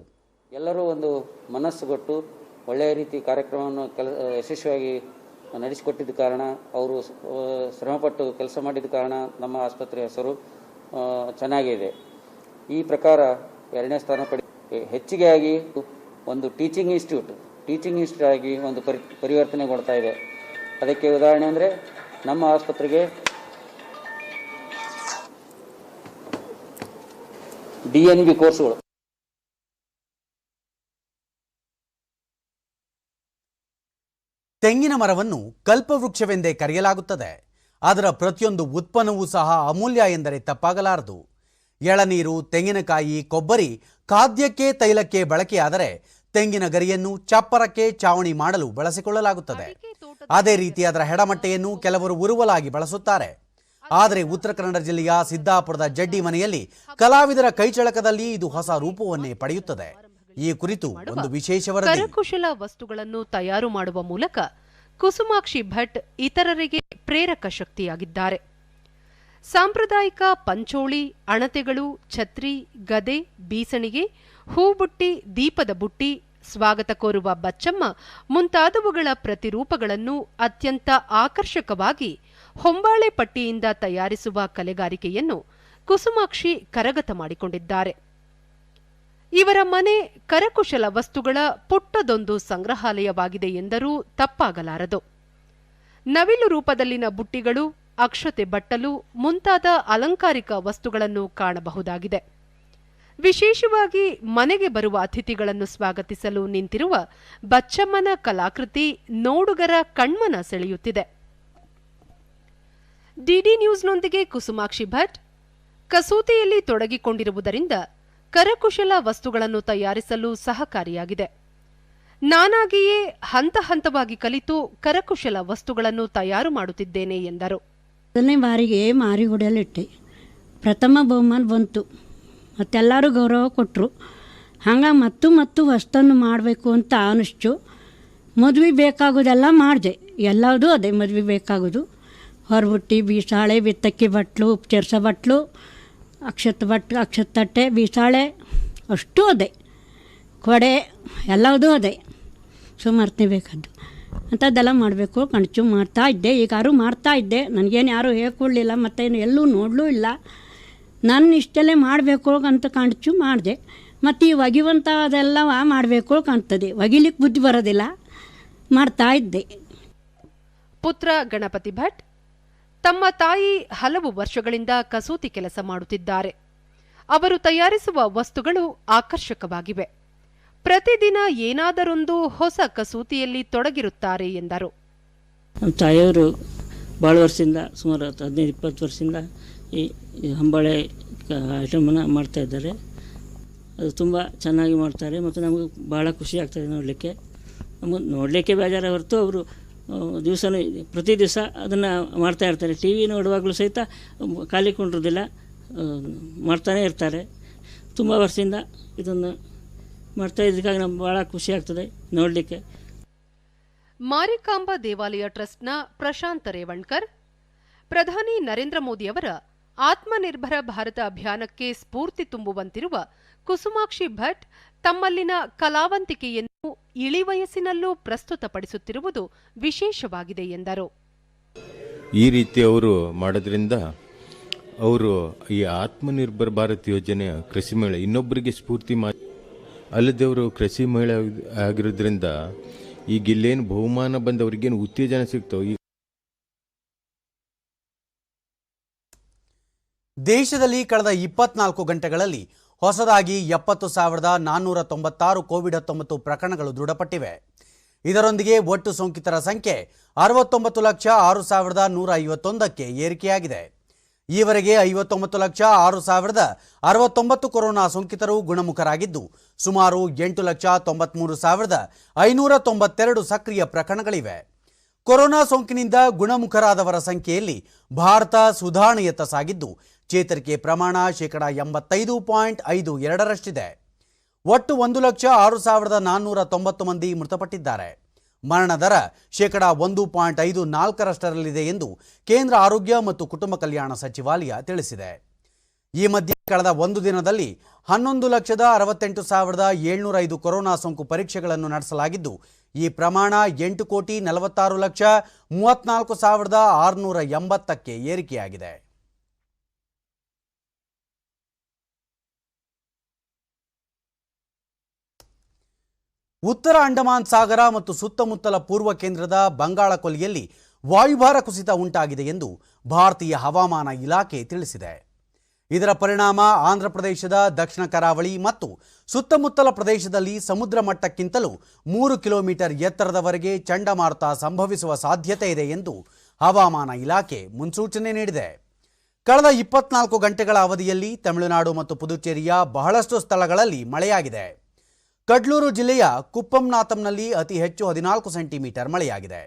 ಎಲ್ಲರೂ ಒಂದು ಮನಸ್ಸುಗೊಟ್ಟು ಒಳ್ಳೆಯ ರೀತಿ ಕಾರ್ಯಕ್ರಮವನ್ನು ಯಶಸ್ವಿಯಾಗಿ ನಡೆಸಿಕೊಟ್ಟಿದ್ದ ಕಾರಣ, ಅವರು ಶ್ರಮಪಟ್ಟು ಕೆಲಸ ಮಾಡಿದ ಕಾರಣ ನಮ್ಮ ಆಸ್ಪತ್ರೆ ಹೆಸರು ಚೆನ್ನಾಗಿದೆ. ಈ ಪ್ರಕಾರ 2ನೇ ಸ್ಥಾನ ಹೆಚ್ಚಿಗೆಯಾಗಿ ಒಂದು ಟೀಚಿಂಗ್ ಇನ್ಸ್ಟಿಟ್ಯೂಟ್ ಟೀಚಿಂಗ್ ಇನ್ಸ್ಟಿಟ್ಯೂಟ್ ಆಗಿ ಒಂದು ಪರಿವರ್ತನೆಗೊಳ್ತಾ ಇದೆ. ಅದಕ್ಕೆ ಉದಾಹರಣೆ ಅಂದರೆ ನಮ್ಮ ಆಸ್ಪತ್ರೆಗೆ DNB ಕೋರ್ಸ್ಗಳು. ತೆಂಗಿನ ಮರವನ್ನು ಕಲ್ಪವೃಕ್ಷವೆಂದೇ ಕರೆಯಲಾಗುತ್ತದೆ. ಅದರ ಪ್ರತಿಯೊಂದು ಉತ್ಪನ್ನವೂ ಸಹ ಅಮೂಲ್ಯ ಎಂದರೆ ತಪ್ಪಾಗಲಾರದು. ಎಳನೀರು, ತೆಂಗಿನಕಾಯಿ, ಕೊಬ್ಬರಿ ಖಾದ್ಯಕ್ಕೆ, ತೈಲಕ್ಕೆ ಬಳಕೆಯಾದರೆ ತೆಂಗಿನ ಗರಿಯನ್ನು ಚಪ್ಪರಕ್ಕೆ, ಚಾವಣಿ ಮಾಡಲು ಬಳಸಿಕೊಳ್ಳಲಾಗುತ್ತದೆ. ಅದೇ ರೀತಿ ಅದರ ಹೆಡಮಟ್ಟೆಯನ್ನು ಕೆಲವರು ಉರುವಲಾಗಿ ಬಳಸುತ್ತಾರೆ. ಆದರೆ ಉತ್ತರ ಕನ್ನಡ ಜಿಲ್ಲೆಯ ಸಿದ್ದಾಪುರದ ಜಡ್ಡಿ ಮನೆಯಲ್ಲಿ ಕಲಾವಿದರ ಕೈಚಳಕದಲ್ಲಿ ಇದು ಹೊಸ ರೂಪವನ್ನೇ ಪಡೆಯುತ್ತದೆ. ಈ ಕುರಿತು ಒಂದು ವಿಶೇಷ ವರದಿ. ಕರಕುಶಲ ವಸ್ತುಗಳನ್ನು ತಯಾರು ಮಾಡುವ ಮೂಲಕ ಕುಸುಮಾಕ್ಷಿ ಭಟ್ ಇತರರಿಗೆ ಪ್ರೇರಕ ಶಕ್ತಿಯಾಗಿದ್ದಾರೆ. ಸಾಂಪ್ರದಾಯಿಕ ಪಂಚೋಳಿ, ಅಣತೆಗಳು, ಛತ್ರಿ, ಗದೆ, ಬೀಸಣಿಗೆ, ಹೂಬುಟ್ಟಿ, ದೀಪದ ಬುಟ್ಟಿ, ಸ್ವಾಗತ ಕೋರುವ ಬಚ್ಚಮ್ಮ ಮುಂತಾದವುಗಳ ಪ್ರತಿರೂಪಗಳನ್ನು ಅತ್ಯಂತ ಆಕರ್ಷಕವಾಗಿ ಹೊಂಬಾಳೆ ಪಟ್ಟಿಯಿಂದ ತಯಾರಿಸುವ ಕಲೆಗಾರಿಕೆಯನ್ನು ಕುಸುಮಾಕ್ಷಿ ಕರಗತ ಮಾಡಿಕೊಂಡಿದ್ದಾರೆ. ಇವರ ಮನೆ ಕರಕುಶಲ ವಸ್ತುಗಳ ಪುಟ್ಟದೊಂದು ಸಂಗ್ರಹಾಲಯವಾಗಿದೆ ಎಂದರೂ ತಪ್ಪಾಗಲಾರದು. ನವಿಲು ರೂಪದಲ್ಲಿನ ಬುಟ್ಟಿಗಳು, ಅಕ್ಷತೆ ಬಟ್ಟಲು ಮುಂತಾದ ಅಲಂಕಾರಿಕ ವಸ್ತುಗಳನ್ನು ಕಾಣಬಹುದಾಗಿದೆ. ವಿಶೇಷವಾಗಿ ಮನೆಗೆ ಬರುವ ಅತಿಥಿಗಳನ್ನು ಸ್ವಾಗತಿಸಲು ನಿಂತಿರುವ ಬಚ್ಚಮ್ಮನ ಕಲಾಕೃತಿ ನೋಡುಗರ ಕಣ್ಮನ ಸೆಳೆಯುತ್ತಿದೆ. ಡಿಡಿ ನ್ಯೂಸ್ನೊಂದಿಗೆ ಕುಸುಮಾಕ್ಷಿ ಭಟ್ ಕಸೂತಿಯಲ್ಲಿ ತೊಡಗಿಕೊಂಡಿರುವುದರಿಂದ ಕರಕುಶಲ ವಸ್ತುಗಳನ್ನು ತಯಾರಿಸಲು ಸಹಕಾರಿಯಾಗಿದೆ. ನಾನಾಗಿಯೇ ಹಂತ ಹಂತವಾಗಿ ಕಲಿತು ಕರಕುಶಲ ವಸ್ತುಗಳನ್ನು ತಯಾರು ಮಾಡುತ್ತಿದ್ದೇನೆ ಎಂದರು. ಮೊದಲನೇ ಬಾರಿಗೆ ಮಾರಿ ಹೊಡೆಯಲಿಟ್ಟೆ, ಪ್ರಥಮ ಬಹುಮಾನ ಬಂತು, ಮತ್ತೆಲ್ಲರೂ ಗೌರವ ಕೊಟ್ಟರು. ಹಂಗೆ ಮತ್ತು ಹೊಸ್ತನ್ನು ಮಾಡಬೇಕು ಅಂತ ಅನಿಸ್ತು. ಮದುವೆ ಬೇಕಾಗೋದೆಲ್ಲ ಮಾಡಿದೆ, ಎಲ್ಲದೂ ಅದೇ ಮದುವೆ ಬೇಕಾಗೋದು. ಹೊರಬುಟ್ಟಿ, ಬೀಸಾಳೆ, ಬಿತ್ತಕ್ಕಿ ಬಟ್ಲು, ಉಪಚರಿಸೋ ಬಟ್ಲು, ಅಕ್ಷತ ತಟ್ಟೆ, ಬೀಸಾಳೆ ಅಷ್ಟೂ ಅದೇ, ಕೊಡೆ ಎಲ್ಲದೂ ಅದೇ. ಸುಮಾರ್ತಿ ಬೇಕಾದ್ದು ಅಂಥದ್ದೆಲ್ಲ ಮಾಡಬೇಕು ಕಣ್ಚು ಮಾಡ್ತಾಯಿದ್ದೆ. ಈಗಾರು ಮಾಡ್ತಾಯಿದ್ದೆ, ನನಗೇನು ಯಾರೂ ಹೇಳ್ಕೊಡ್ಲಿಲ್ಲ, ಮತ್ತೇನು ಎಲ್ಲೂ ನೋಡಲೂ ಇಲ್ಲ. ನಾನು ಇಷ್ಟೆಲ್ಲೇ ಮಾಡಬೇಕು ಅಂತ ಕಣ್ಚು ಮಾಡಿದೆ. ಮತ್ತು ಈ ಒಗಿವಂಥ ಅದೆಲ್ಲ ಮಾಡಬೇಕು ಕಾಣ್ತದೆ, ಒಗಿಲಿಕ್ಕೆ ಬುದ್ಧಿ ಬರೋದಿಲ್ಲ, ಮಾಡ್ತಾಯಿದ್ದೆ. ಪುತ್ರ ಗಣಪತಿ ಭಟ್ ತಮ್ಮ ತಾಯಿ ಹಲವು ವರ್ಷಗಳಿಂದ ಕಸೂತಿ ಕೆಲಸ ಮಾಡುತ್ತಿದ್ದಾರೆ. ಅವರು ತಯಾರಿಸುವ ವಸ್ತುಗಳು ಆಕರ್ಷಕವಾಗಿವೆ. ಪ್ರತಿದಿನ ಏನಾದರೊಂದು ಹೊಸ ಕಸೂತಿಯಲ್ಲಿ ತೊಡಗಿರುತ್ತಾರೆ ಎಂದರು. ನಮ್ಮ ತಾಯಿಯವರು ಭಾಳ ವರ್ಷದಿಂದ, ಸುಮಾರು 15-20 ವರ್ಷದಿಂದ ಈ ಹಂಬಾಳೆ ಐಟಮನ್ನು ಮಾಡ್ತಾಯಿದ್ದಾರೆ. ಅದು ತುಂಬ ಚೆನ್ನಾಗಿ ಮಾಡ್ತಾರೆ ಮತ್ತು ನಮಗೆ ಭಾಳ ಖುಷಿ ಆಗ್ತದೆ ನೋಡಲಿಕ್ಕೆ. ನಮಗೆ ನೋಡಲಿಕ್ಕೆ ಬೇಜಾರ ಹೊರತು ಅವರು ದಿವಸನೂ ಪ್ರತಿ ದಿವಸ ಅದನ್ನು ಮಾಡ್ತಾಯಿರ್ತಾರೆ. ಟಿ ವಿ ನೋಡುವಾಗಲೂ ಸಹಿತ ಖಾಲಿ ಕೊಂಡಿರೋದಿಲ್ಲ, ಮಾಡ್ತಾನೇ ಇರ್ತಾರೆ. ತುಂಬ ವರ್ಷದಿಂದ ಇದನ್ನು ಮಾಡ್ತಾ ಇದ್ದಕ್ಕಾಗಿ ನಮ್ಗೆ ಭಾಳ ಖುಷಿ ಆಗ್ತದೆ ನೋಡಲಿಕ್ಕೆ. ಮಾರಿಕಾಂಬಾ ದೇವಾಲಯ ಟ್ರಸ್ಟ್ನ ಪ್ರಶಾಂತ್ ರೇವಣ್ಕರ್ ಪ್ರಧಾನಿ ನರೇಂದ್ರ ಮೋದಿಯವರ ಆತ್ಮನಿರ್ಭರ ಭಾರತ ಅಭಿಯಾನಕ್ಕೆ ಸ್ಫೂರ್ತಿ ತುಂಬುವಂತಿರುವ ಕುಸುಮಾಕ್ಷಿ ಭಟ್ ತಮ್ಮಲ್ಲಿನ ಕಲಾವಂತಿಕೆಯನ್ನು ಇಳಿವಯಸ್ಸಿನಲ್ಲೂ ಪ್ರಸ್ತುತಪಡಿಸುತ್ತಿರುವುದು ವಿಶೇಷವಾಗಿದೆ ಎಂದರು. ಈ ರೀತಿ ಅವರು ಮಾಡೋದ್ರಿಂದ ಅವರು ಈ ಆತ್ಮನಿರ್ಭರ ಭಾರತ್ ಯೋಜನೆಯ ಕೃಷಿ ಮೇಳ ಇನ್ನೊಬ್ಬರಿಗೆ ಸ್ಫೂರ್ತಿ ಅಲ್ಲದೆ ಅವರು ಕೃಷಿ ಮೇಳ ಆಗಿರೋದ್ರಿಂದ ಈಗ ಇಲ್ಲೇನು ಬಹುಮಾನ ಬಂದವರಿಗೇನು ಉತ್ತೇಜನ ಸಿಗ್ತಾವೆ. ದೇಶದಲ್ಲಿ ಕಳೆದ 24 ಗಂಟೆಗಳಲ್ಲಿ ಹೊಸದಾಗಿ 70,496 ಕೋವಿಡ್-19 ಪ್ರಕರಣಗಳು ದೃಢಪಟ್ಟಿವೆ. ಇದರೊಂದಿಗೆ ಒಟ್ಟು ಸೋಂಕಿತರ ಸಂಖ್ಯೆ 69,06,151ಕ್ಕೆ ಏರಿಕೆಯಾಗಿದೆ. ಈವರೆಗೆ 59,06,069 ಕೊರೋನಾ ಸೋಂಕಿತರು ಗುಣಮುಖರಾಗಿದ್ದು, ಸುಮಾರು 8,93,592 ಸಕ್ರಿಯ ಪ್ರಕರಣಗಳಿವೆ. ಕೊರೋನಾ ಸೋಂಕಿನಿಂದ ಗುಣಮುಖರಾದವರ ಸಂಖ್ಯೆಯಲ್ಲಿ ಭಾರತ ಸುಧಾರಣೆಯತ್ತ ಸಾಗಿದ್ದು, ಚೇತರಿಕೆ ಪ್ರಮಾಣ 85.52% ಒಟ್ಟು 1,06,490 ಮಂದಿ ಮೃತಪಟ್ಟಿದ್ದಾರೆ. ಮರಣ ದರ 1.54% ಎಂದು ಕೇಂದ್ರ ಆರೋಗ್ಯ ಮತ್ತು ಕುಟುಂಬ ಕಲ್ಯಾಣ ಸಚಿವಾಲಯ ತಿಳಿಸಿದೆ. ಈ ಮಧ್ಯೆ ಕಳೆದ ಒಂದು ದಿನದಲ್ಲಿ 11,68,705 ಕೊರೋನಾ ಸೋಂಕು ಪರೀಕ್ಷೆಗಳನ್ನು ನಡೆಸಲಾಗಿದ್ದು, ಈ ಪ್ರಮಾಣ 8,46,34,680ಕ್ಕೆ ಏರಿಕೆಯಾಗಿದೆ. ಉತ್ತರ ಅಂಡಮಾನ್ ಸಾಗರ ಮತ್ತು ಸುತ್ತಮುತ್ತಲ ಪೂರ್ವ ಕೇಂದ್ರದ ಬಂಗಾಳ ಕೊಲ್ಲಿಯಲ್ಲಿ ವಾಯುಭಾರ ಕುಸಿತ ಉಂಟಾಗಿದೆ ಎಂದು ಭಾರತೀಯ ಹವಾಮಾನ ಇಲಾಖೆ ತಿಳಿಸಿದೆ. ಇದರ ಪರಿಣಾಮ ಆಂಧ್ರಪ್ರದೇಶದ ದಕ್ಷಿಣ ಕರಾವಳಿ ಮತ್ತು ಸುತ್ತಮುತ್ತಲ ಪ್ರದೇಶದಲ್ಲಿ ಸಮುದ್ರ ಮಟ್ಟಕ್ಕಿಂತಲೂ 3 ಕಿಲೋಮೀಟರ್ ಎತ್ತರದವರೆಗೆ ಚಂಡಮಾರುತ ಸಂಭವಿಸುವ ಸಾಧ್ಯತೆ ಇದೆ ಎಂದು ಹವಾಮಾನ ಇಲಾಖೆ ಮುನ್ಸೂಚನೆ ನೀಡಿದೆ. ಕಳೆದ 24 ಗಂಟೆಗಳ ಅವಧಿಯಲ್ಲಿ ತಮಿಳುನಾಡು ಮತ್ತು ಪುದುಚೇರಿಯ ಬಹಳಷ್ಟು ಸ್ಥಳಗಳಲ್ಲಿ ಮಳೆಯಾಗಿದೆ. ಕಡ್ಲೂರು ಜಿಲ್ಲೆಯ ಕುಪ್ಪಂನಾತಂನಲ್ಲಿ ಅತಿ ಹೆಚ್ಚು 14 ಸೆಂಟಿಮೀಟರ್ ಮಳೆಯಾಗಿದೆ.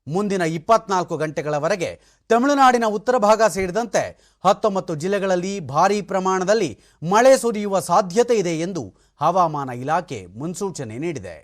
ಮುಂದಿನ 24 ಗಂಟೆಗಳವರೆಗೆ ತಮಿಳುನಾಡಿನ ಉತ್ತರ ಭಾಗ ಸೇರಿದಂತೆ 19 ಜಿಲ್ಲೆಗಳಲ್ಲಿ ಭಾರೀ ಪ್ರಮಾಣದಲ್ಲಿ ಮಳೆ ಸುರಿಯುವ ಸಾಧ್ಯತೆ ಇದೆ ಎಂದು ಹವಾಮಾನ ಇಲಾಖೆ ಮುನ್ಸೂಚನೆ ನೀಡಿದೆ.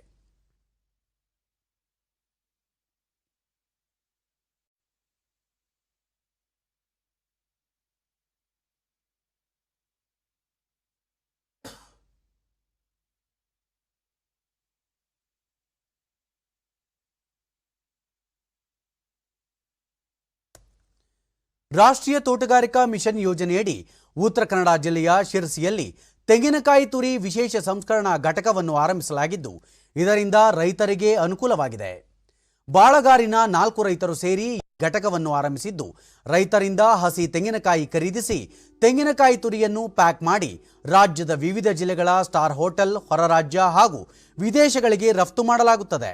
ರಾಷ್ಟ್ರೀಯ ತೋಟಗಾರಿಕಾ ಮಿಷನ್ ಯೋಜನೆಯಡಿ ಉತ್ತರ ಕನ್ನಡ ಜಿಲ್ಲೆಯ ಶಿರಸಿಯಲ್ಲಿ ತೆಂಗಿನಕಾಯಿ ತುರಿ ವಿಶೇಷ ಸಂಸ್ಕರಣಾ ಘಟಕವನ್ನು ಆರಂಭಿಸಲಾಗಿದ್ದು, ಇದರಿಂದ ರೈತರಿಗೆ ಅನುಕೂಲವಾಗಿದೆ. ಬಾಳಗಾರಿನ 4 ರೈತರು ಸೇರಿ ಈ ಘಟಕವನ್ನು ಆರಂಭಿಸಿದ್ದು, ರೈತರಿಂದ ಹಸಿ ತೆಂಗಿನಕಾಯಿ ಖರೀದಿಸಿ ತೆಂಗಿನಕಾಯಿ ತುರಿಯನ್ನು ಪ್ಯಾಕ್ ಮಾಡಿ ರಾಜ್ಯದ ವಿವಿಧ ಜಿಲ್ಲೆಗಳ ಸ್ಟಾರ್ ಹೋಟೆಲ್, ಹೊರ ರಾಜ್ಯ ಹಾಗೂ ವಿದೇಶಗಳಿಗೆ ರಫ್ತು ಮಾಡಲಾಗುತ್ತದೆ.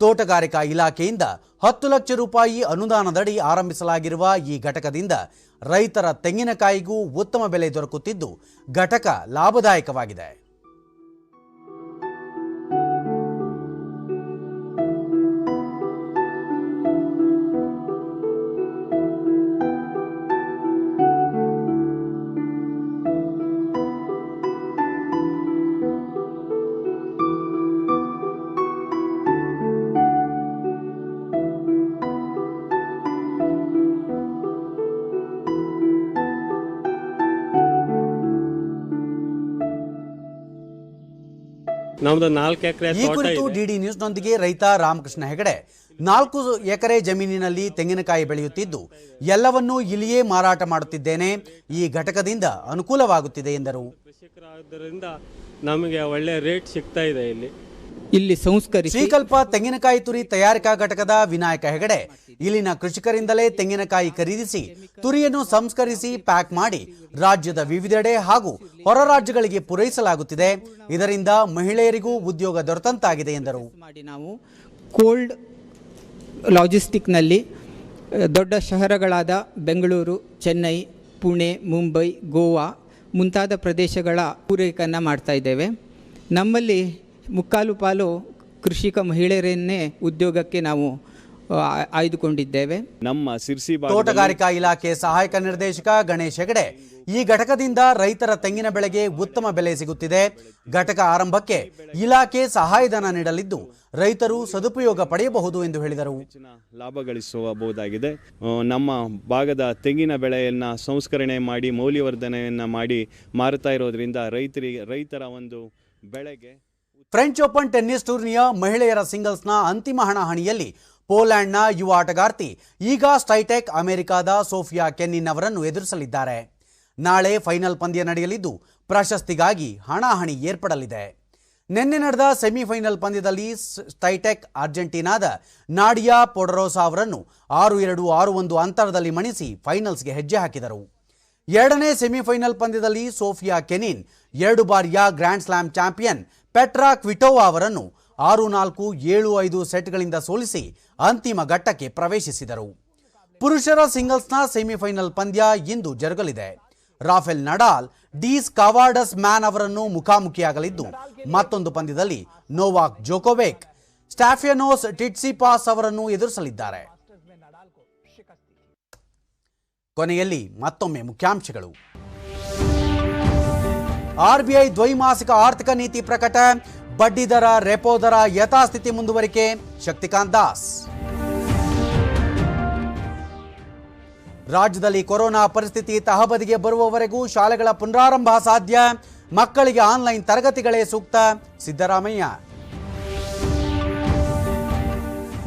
ತೋಟಗಾರಿಕಾ ಇಲಾಖೆಯಿಂದ 10 ಲಕ್ಷ ರೂಪಾಯಿ ಅನುದಾನದಡಿ ಆರಂಭಿಸಲಾಗಿರುವ ಈ ಘಟಕದಿಂದ ರೈತರ ತೆಂಗಿನಕಾಯಿಗೂ ಉತ್ತಮ ಬೆಲೆ ದೊರಕುತ್ತಿದ್ದು, ಘಟಕ ಲಾಭದಾಯಕವಾಗಿದೆ. ನಮ್ಮದು 4 ಎಕರೆ ಈ ಕುರಿತು ಡಿಡಿ ನ್ಯೂಸ್ನೊಂದಿಗೆ ರೈತ ರಾಮಕೃಷ್ಣ ಹೆಗಡೆ 4 ಎಕರೆ ಜಮೀನಿನಲ್ಲಿ ತೆಂಗಿನಕಾಯಿ ಬೆಳೆಯುತ್ತಿದ್ದು, ಎಲ್ಲವನ್ನೂ ಇಲ್ಲಿಯೇ ಮಾರಾಟ ಮಾಡುತ್ತಿದ್ದೇನೆ. ಈ ಘಟಕದಿಂದ ಅನುಕೂಲವಾಗುತ್ತಿದೆ ಎಂದರು. ಕೃಷಿಕರಾದ್ದರಿಂದ ನಮಗೆ ಒಳ್ಳೆ ರೇಟ್ ಸಿಗ್ತಾ ಇದೆ. ಇಲ್ಲಿ ಸಂಸ್ಕರಿಸಿ ಶ್ರೀಕಲ್ಪ ತೆಂಗಿನಕಾಯಿ ತುರಿ ತಯಾರಿಕಾ ಘಟಕದ ವಿನಾಯಕ ಹೆಗಡೆ ಇಲ್ಲಿನ ಕೃಷಿಕರಿಂದಲೇ ತೆಂಗಿನಕಾಯಿ ಖರೀದಿಸಿ ತುರಿಯನ್ನು ಸಂಸ್ಕರಿಸಿ ಪ್ಯಾಕ್ ಮಾಡಿ ರಾಜ್ಯದ ವಿವಿಧೆಡೆ ಹಾಗೂ ಹೊರ ರಾಜ್ಯಗಳಿಗೆ ಪೂರೈಸಲಾಗುತ್ತಿದೆ. ಇದರಿಂದ ಮಹಿಳೆಯರಿಗೂ ಉದ್ಯೋಗ ದೊರೆತಂತಾಗಿದೆ ಎಂದರು. ನಾವು ಕೋಲ್ಡ್ ಲಾಜಿಸ್ಟಿಕ್ನಲ್ಲಿ ದೊಡ್ಡ ಶಹರಗಳಾದ ಬೆಂಗಳೂರು, ಚೆನ್ನೈ, ಪುಣೆ, ಮುಂಬೈ, ಗೋವಾ ಮುಂತಾದ ಪ್ರದೇಶಗಳ ಪೂರೈಕೆಯನ್ನು ಮಾಡ್ತಾ ಇದ್ದೇವೆ. ನಮ್ಮಲ್ಲಿ ಮುಕ್ಕಾಲು ಪಾಲು ಕೃಷಿಕ ಮಹಿಳೆಯರನ್ನೇ ಉದ್ಯೋಗಕ್ಕೆ ನಾವು ಆಯ್ದುಕೊಂಡಿದ್ದೇವೆ. ನಮ್ಮ ಸಿರ್ಸಿ ತೋಟಗಾರಿಕಾ ಇಲಾಖೆ ಸಹಾಯಕ ನಿರ್ದೇಶಕ ಗಣೇಶ್ ಹೆಗಡೆ ಈ ಘಟಕದಿಂದ ರೈತರ ತೆಂಗಿನ ಬೆಳೆಗೆ ಉತ್ತಮ ಬೆಲೆ ಸಿಗುತ್ತಿದೆ. ಘಟಕ ಆರಂಭಕ್ಕೆ ಇಲಾಖೆ ಸಹಾಯಧನ ನೀಡಲಿದ್ದು, ರೈತರು ಸದುಪಯೋಗ ಪಡೆಯಬಹುದು ಎಂದು ಹೇಳಿದರು. ಲಾಭ ಗಳಿಸಬಹುದಾಗಿದೆ. ನಮ್ಮ ಭಾಗದ ತೆಂಗಿನ ಬೆಳೆಯನ್ನು ಸಂಸ್ಕರಣೆ ಮಾಡಿ ಮೌಲ್ಯವರ್ಧನೆಯನ್ನು ಮಾಡಿ ಮಾರುತ್ತಾ ಇರೋದ್ರಿಂದ ರೈತರ ಒಂದು ಬೆಳೆಗೆ. ಫ್ರೆಂಚ್ ಓಪನ್ ಟೆನ್ನಿಸ್ ಟೂರ್ನಿಯ ಮಹಿಳೆಯರ ಸಿಂಗಲ್ಸ್ನ ಅಂತಿಮ ಹಣಾಹಣಿಯಲ್ಲಿ ಪೋಲ್ಯಾಂಡ್ನ ಯುವ ಆಟಗಾರ್ತಿ ಈಗ ಸ್ಟೈಟೆಕ್ ಅಮೆರಿಕಾದ ಸೋಫಿಯಾ ಕೆನ್ನಿನ್ ಅವರನ್ನು ಎದುರಿಸಲಿದ್ದಾರೆ. ನಾಳೆ ಫೈನಲ್ ಪಂದ್ಯ ನಡೆಯಲಿದ್ದು, ಪ್ರಶಸ್ತಿಗಾಗಿ ಹಣಾಹಣಿ ಏರ್ಪಡಲಿದೆ. ನಿನ್ನೆ ನಡೆದ ಸೆಮಿಫೈನಲ್ ಪಂದ್ಯದಲ್ಲಿ ಸ್ಟೈಟೆಕ್ ಅರ್ಜೆಂಟೀನಾದ ನಾಡಿಯಾ ಪೊಡರೋಸಾ ಅವರನ್ನು 6-2, 6-1 ಅಂತರದಲ್ಲಿ ಮಣಿಸಿ ಫೈನಲ್ಸ್ಗೆ ಹೆಜ್ಜೆ ಹಾಕಿದರು. ಎರಡನೇ ಸೆಮಿಫೈನಲ್ ಪಂದ್ಯದಲ್ಲಿ ಸೋಫಿಯಾ ಕೆನಿನ್ 2 ಬಾರಿಯ grand slam champion Petra Kvitova ಅವರನ್ನು 6-4, 7-5 ಸೆಟ್ಗಳಿಂದ ಸೋಲಿಸಿ ಅಂತಿಮ ಘಟ್ಟಕ್ಕೆ ಪ್ರವೇಶಿಸಿದರು. ಪುರುಷರ ಸಿಂಗಲ್ಸ್ನ ಸೆಮಿಫೈನಲ್ ಪಂದ್ಯ ಇಂದು ಜರುಗಲಿದೆ. ರಾಫೆಲ್ ನಡಾಲ್ ಡೀಸ್ ಕಾವಾರ್ಡಸ್ ಮ್ಯಾನ್ ಅವರನ್ನು ಮುಖಾಮುಖಿಯಾಗಲಿದ್ದು, ಮತ್ತೊಂದು ಪಂದ್ಯದಲ್ಲಿ ನೋವಾಕ್ ಜೋಕೋವಿಕ್ ಸ್ಟಾಫಿಯಾನೋಸ್ ಟಿಟ್ಸಿಪಾಸ್ ಅವರನ್ನು ಎದುರಿಸಲಿದ್ದಾರೆ. ಕೊನೆಯಲ್ಲಿ ಮತ್ತೊಮ್ಮೆ ಮುಖ್ಯಾಂಶಗಳು. ಆರ್ಬಿಐ ದ್ವೈಮಾಸಿಕ ಆರ್ಥಿಕ ನೀತಿ ಪ್ರಕಟ, ಬಡ್ಡಿ ದರ, ರೆಪೋ ದರ ಯಥಾಸ್ಥಿತಿ ಮುಂದುವರಿಕೆ, ಶಕ್ತಿಕಾಂತ್ ದಾಸ್. ರಾಜ್ಯದಲ್ಲಿ ಕೊರೋನಾ ಪರಿಸ್ಥಿತಿ ತಹಬದಿಗೆ ಬರುವವರೆಗೂ ಶಾಲೆಗಳ ಪುನರಾರಂಭ ಸಾಧ್ಯ, ಮಕ್ಕಳಿಗೆ ಆನ್ಲೈನ್ ತರಗತಿಗಳೇ ಸೂಕ್ತ, ಸಿದ್ದರಾಮಯ್ಯ.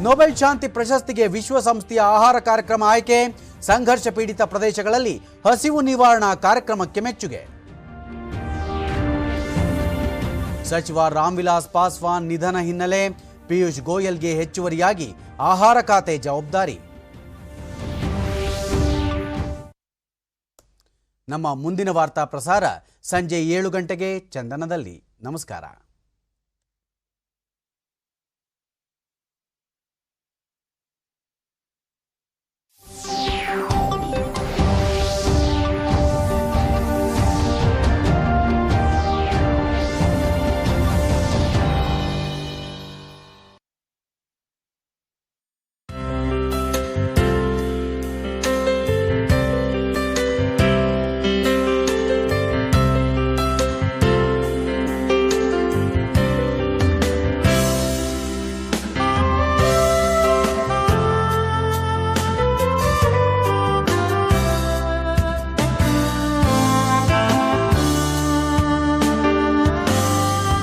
ನೊಬೆಲ್ ಶಾಂತಿ ಪ್ರಶಸ್ತಿಗೆ ವಿಶ್ವಸಂಸ್ಥೆಯ ಆಹಾರ ಕಾರ್ಯಕ್ರಮ ಆಯ್ಕೆ, ಸಂಘರ್ಷ ಪೀಡಿತ ಪ್ರದೇಶಗಳಲ್ಲಿ ಹಸಿವು ನಿವಾರಣಾ ಕಾರ್ಯಕ್ರಮಕ್ಕೆ ಮೆಚ್ಚುಗೆ. ಸಚಿವ ರಾಮ್ವಿಲಾಸ್ ಪಾಸ್ವಾನ್ ನಿಧನ ಹಿನ್ನೆಲೆ ಪಿಯೂಷ್ ಗೋಯಲ್ಗೆ ಹೆಚ್ಚುವರಿಯಾಗಿ ಆಹಾರ ಖಾತೆ ಜವಾಬ್ದಾರಿ. ನಮ್ಮ ಮುಂದಿನ ವಾರ್ತಾ ಪ್ರಸಾರ ಸಂಜೆ 7 ಗಂಟೆಗೆ ಚಂದನದಲ್ಲಿ. ನಮಸ್ಕಾರ.